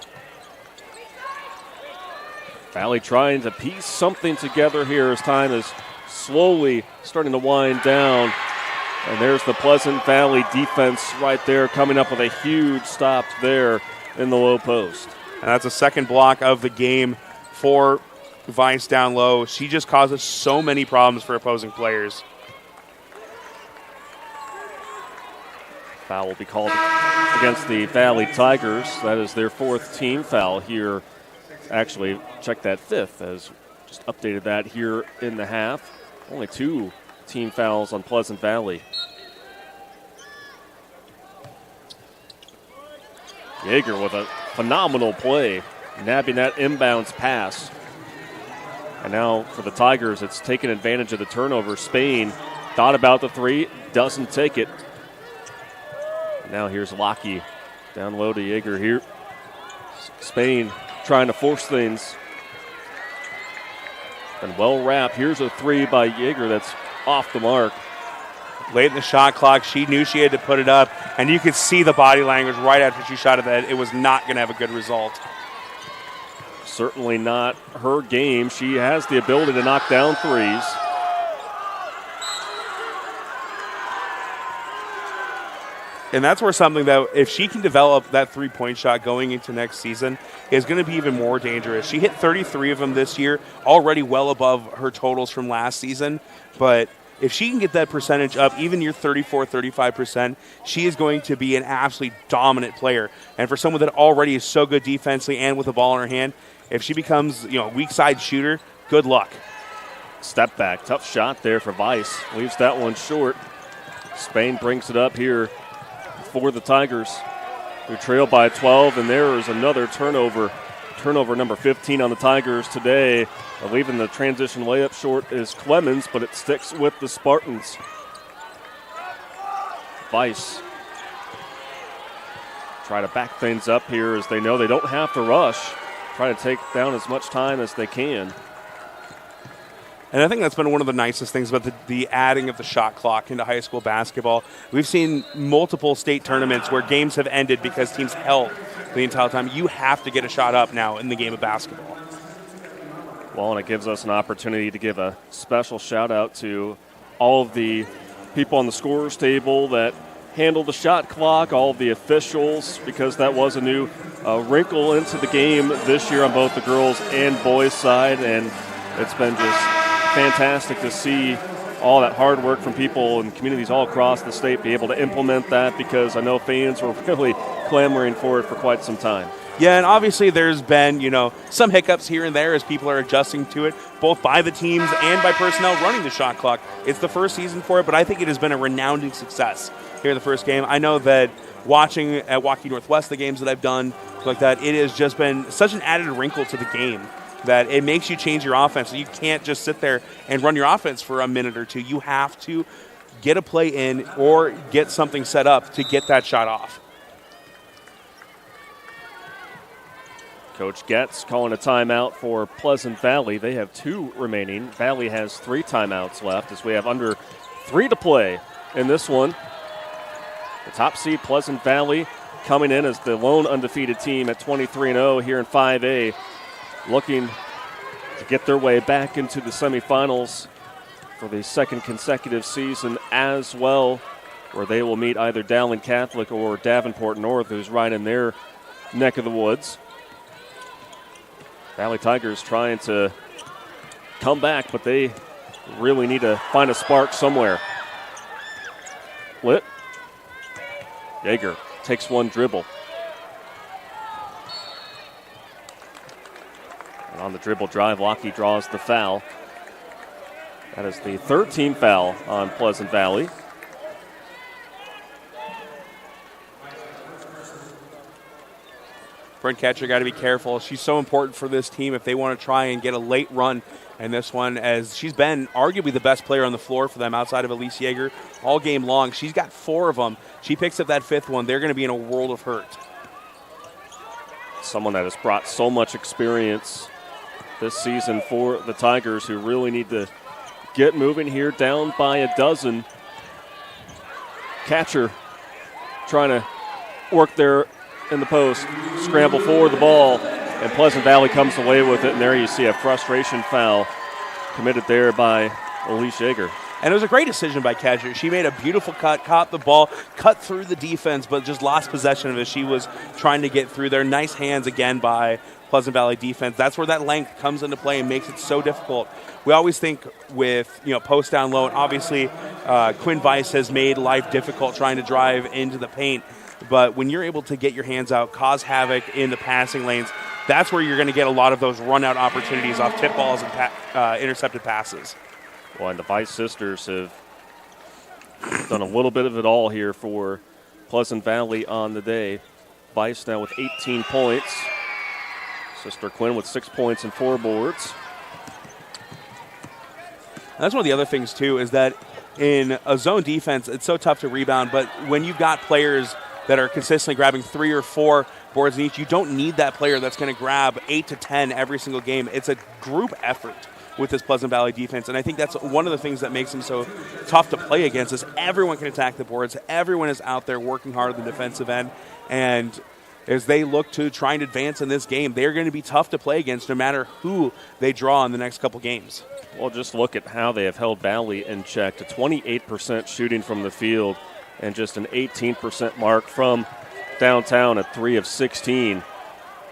Valley trying to piece something together here as time is slowly starting to wind down. And there's the Pleasant Valley defense right there, coming up with a huge stop there in the low post. And that's a second block of the game for Weiss down low. She just causes so many problems for opposing players. Foul will be called against the Valley Tigers. That is their 4th team foul here. Actually, check that 5th, as just updated that here in the half. Only 2 team fouls on Pleasant Valley. Yeager with a phenomenal play, nabbing that inbounds pass. And now for the Tigers, it's taking advantage of the turnover. Spain thought about the 3, doesn't take it. Now here's Lockie down low to Yeager here. Spain trying to force things. And well wrapped. Here's a 3 by Yeager that's off the mark. Late in the shot clock, she knew she had to put it up, and you could see the body language right after she shot it that it was not going to have a good result. Certainly not her game. She has the ability to knock down 3s. And that's where something that, if she can develop that 3-point shot going into next season, is going to be even more dangerous. She hit 33 of them this year, already well above her totals from last season. But if she can get that percentage up, even near 34, 35%, she is going to be an absolutely dominant player. And for someone that already is so good defensively and with the ball in her hand, if she becomes, a weak side shooter, good luck. Step back, tough shot there for Weiss. Leaves that one short. Spain brings it up here for the Tigers, who trail by 12, and there is another turnover. Turnover number 15 on the Tigers today. Leaving the transition layup short is Clemens, but it sticks with the Spartans. Weiss try to back things up here as they know they don't have to rush. Try to take down as much time as they can. And I think that's been one of the nicest things about the adding of the shot clock into high school basketball. We've seen multiple state tournaments where games have ended because teams held the entire time. You have to get a shot up now in the game of basketball. Well, and it gives us an opportunity to give a special shout out to all of the people on the scorer's table that handle the shot clock, all of the officials, because that was a new wrinkle into the game this year on both the girls and boys side, and it's been just fantastic to see all that hard work from people and communities all across the state be able to implement that, because I know fans were really clamoring for it for quite some time. Yeah, and obviously there's been, some hiccups here and there as people are adjusting to it, both by the teams and by personnel running the shot clock. It's the first season for it, but I think it has been a resounding success here in the first game. I know that watching at Waukee Northwest, the games that I've done, like that, it has just been such an added wrinkle to the game that it makes you change your offense. So you can't just sit there and run your offense for a minute or two. You have to get a play in or get something set up to get that shot off. Coach Getz calling a timeout for Pleasant Valley. They have 2 remaining. Valley has 3 timeouts left as we have under 3 to play in this one. The top seed Pleasant Valley coming in as the lone undefeated team at 23-0 here in 5A, looking to get their way back into the semifinals for the second consecutive season as well, where they will meet either Dowling Catholic or Davenport North, who's right in their neck of the woods. Valley Tigers trying to come back, but they really need to find a spark somewhere. Lit. Yeager takes one dribble. And on the dribble drive, Waukee draws the foul. That is the 13th foul on Pleasant Valley. Brent Ketcher got to be careful. She's so important for this team if they want to try and get a late run in this one, as she's been arguably the best player on the floor for them outside of Elise Yeager all game long. She's got 4 of them. She picks up that 5th one. They're going to be in a world of hurt. Someone that has brought so much experience this season for the Tigers, who really need to get moving here, down by a dozen. Catcher trying to work there in the post, scramble for the ball, and Pleasant Valley comes away with it, and there you see a frustration foul committed there by Elise Yeager. And it was a great decision by Catcher. She made a beautiful cut, caught the ball, cut through the defense, but just lost possession of it. She was trying to get through there. Nice hands again by Pleasant Valley defense. That's where that length comes into play and makes it so difficult. We always think with, post down low, and obviously Quinn Weiss has made life difficult trying to drive into the paint. But when you're able to get your hands out, cause havoc in the passing lanes, that's where you're going to get a lot of those run-out opportunities off tip balls and intercepted passes. Well, and the Weiss sisters have done a little bit of it all here for Pleasant Valley on the day. Weiss now with 18 points. Sister Quinn with 6 points and 4 boards. That's one of the other things, too, is that in a zone defense, it's so tough to rebound. But when you've got players that are consistently grabbing 3 or 4 boards in each, you don't need that player that's going to grab 8 to 10 every single game. It's a group effort with this Pleasant Valley defense, and I think that's one of the things that makes them so tough to play against is everyone can attack the boards. Everyone is out there working hard on the defensive end, and as they look to try and advance in this game, they're going to be tough to play against no matter who they draw in the next couple games. Well, just look at how they have held Valley in check to 28% shooting from the field and just an 18% mark from downtown at 3 of 16.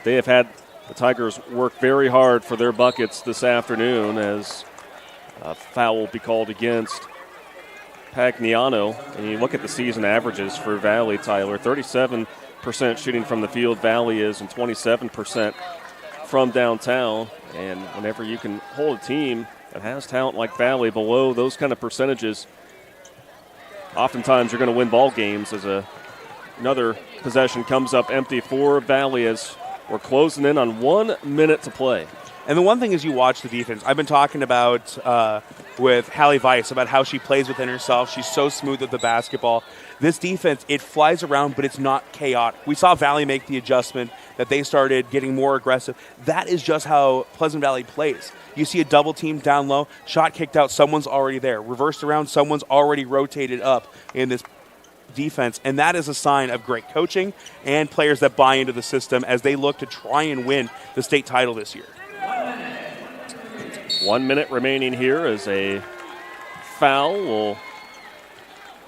They have had the Tigers work very hard for their buckets this afternoon as a foul will be called against Pagliano. And you look at the season averages for Valley, Tyler, 37% shooting from the field Valley is and 27% from downtown. And whenever you can hold a team that has talent like Valley below those kind of percentages, oftentimes you're going to win ball games. As another possession comes up empty for Valley as we're closing in on 1 minute to play. And the one thing is you watch the defense. I've been talking about with Hallie Weiss about how she plays within herself. She's so smooth with the basketball. This defense, it flies around, but it's not chaotic. We saw Valley make the adjustment that they started getting more aggressive. That is just how Pleasant Valley plays. You see a double team down low, shot kicked out, someone's already there. Reversed around, someone's already rotated up in this defense, and that is a sign of great coaching and players that buy into the system as they look to try and win the state title this year. 1 minute remaining here as a foul will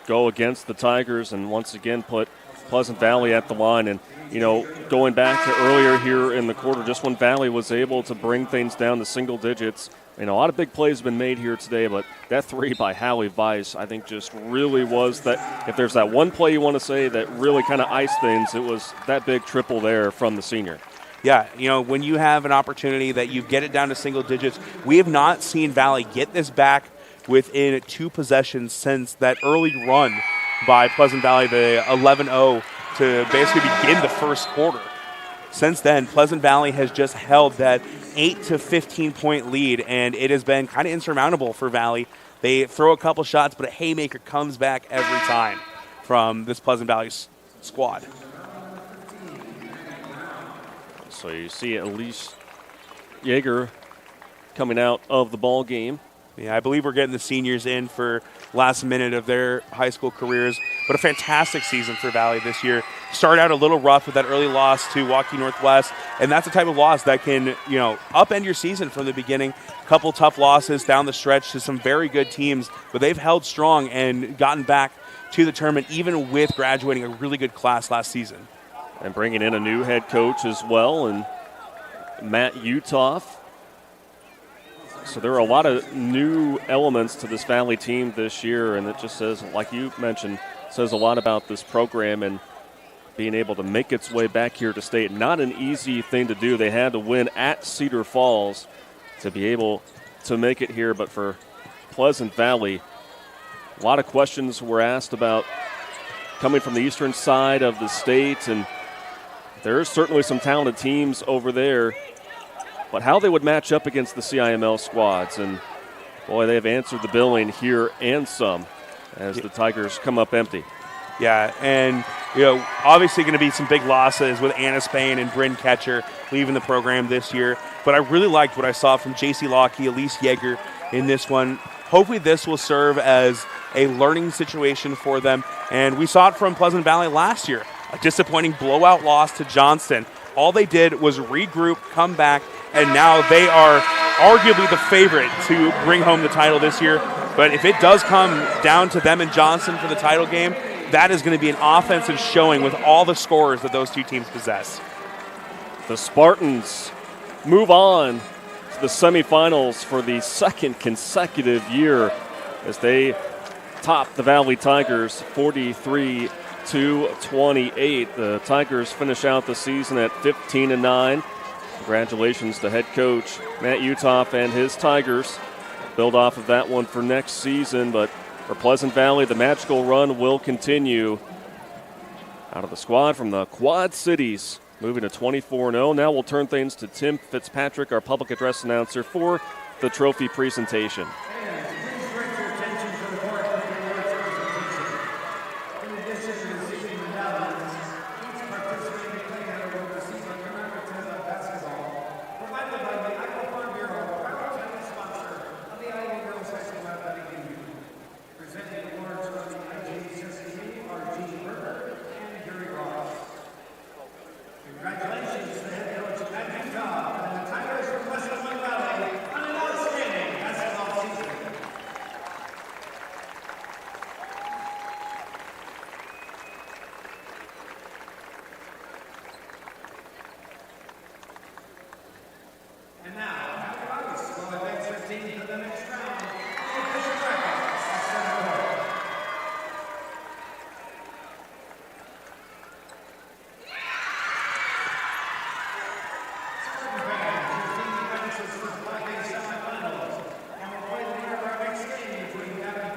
go against the Tigers and once again put Pleasant Valley at the line. And, you know, going back to earlier here in the quarter, just when Valley was able to bring things down to single digits, you know, a lot of big plays have been made here today, but that three by Hallie Weiss, I think, just really was that. If there's that one play you want to say that really kind of iced things, it was that big triple there from the senior. Yeah, you know, when you have an opportunity that you get it down to single digits, we have not seen Valley get this back within 2 possessions since that early run by Pleasant Valley, the 11-0 to basically begin the first quarter. Since then, Pleasant Valley has just held that 8 to 15-point lead, and it has been kind of insurmountable for Valley. They throw a couple shots, but a haymaker comes back every time from this Pleasant Valley squad. So you see Elise Yeager coming out of the ball game. Yeah, I believe we're getting the seniors in for last minute of their high school careers, but a fantastic season for Valley this year. Started out a little rough with that early loss to Waukee Northwest, and that's the type of loss that can, you know, upend your season from the beginning. A couple tough losses down the stretch to some very good teams, but they've held strong and gotten back to the tournament even with graduating a really good class last season. And bringing in a new head coach as well, and Matt Utoff. So there are a lot of new elements to this Valley team this year, and it just says, like you mentioned, says a lot about this program and being able to make its way back here to state. Not an easy thing to do. They had to win at Cedar Falls to be able to make it here, but for Pleasant Valley, a lot of questions were asked about coming from the eastern side of the state, and there's certainly some talented teams over there, but how they would match up against the CIML squads. And, boy, they have answered the billing here and some as the Tigers come up empty. Yeah, and, you know, obviously going to be some big losses with Anna Spain and Bryn Ketcher leaving the program this year. But I really liked what I saw from J.C. Lockey, Elise Yeager in this one. Hopefully this will serve as a learning situation for them. And we saw it from Pleasant Valley last year. A disappointing blowout loss to Johnston. All they did was regroup, come back, and now they are arguably the favorite to bring home the title this year. But if it does come down to them and Johnston for the title game, that is going to be an offensive showing with all the scores that those two teams possess. The Spartans move on to the semifinals for the second consecutive year as they top the Valley Tigers 43-28. The Tigers finish out the season at 15-9. Congratulations to head coach Matt Utoff and his Tigers. Build off of that one for next season, but for Pleasant Valley, the magical run will continue. Out of the squad from the Quad Cities, moving to 24-0. Now we'll turn things to Tim Fitzpatrick, our public address announcer, for the trophy presentation.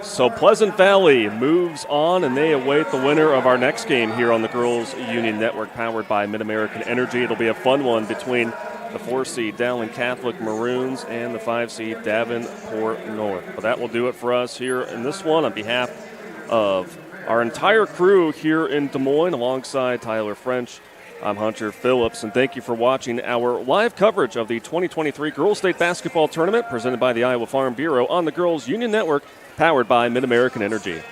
So Pleasant Valley moves on, and they await the winner of our next game here on the Girls Union Network, powered by Mid-American Energy. It'll be a fun one between the 4-seed Dowling Catholic Maroons and the 5-seed Davenport North. But that will do it for us here in this one. On behalf of our entire crew here in Des Moines, alongside Tyler French I'm Hunter Phillips, and thank you for watching our live coverage of the 2023 Girls State Basketball Tournament presented by the Iowa Farm Bureau on the Girls Union Network, powered by Mid-American Energy.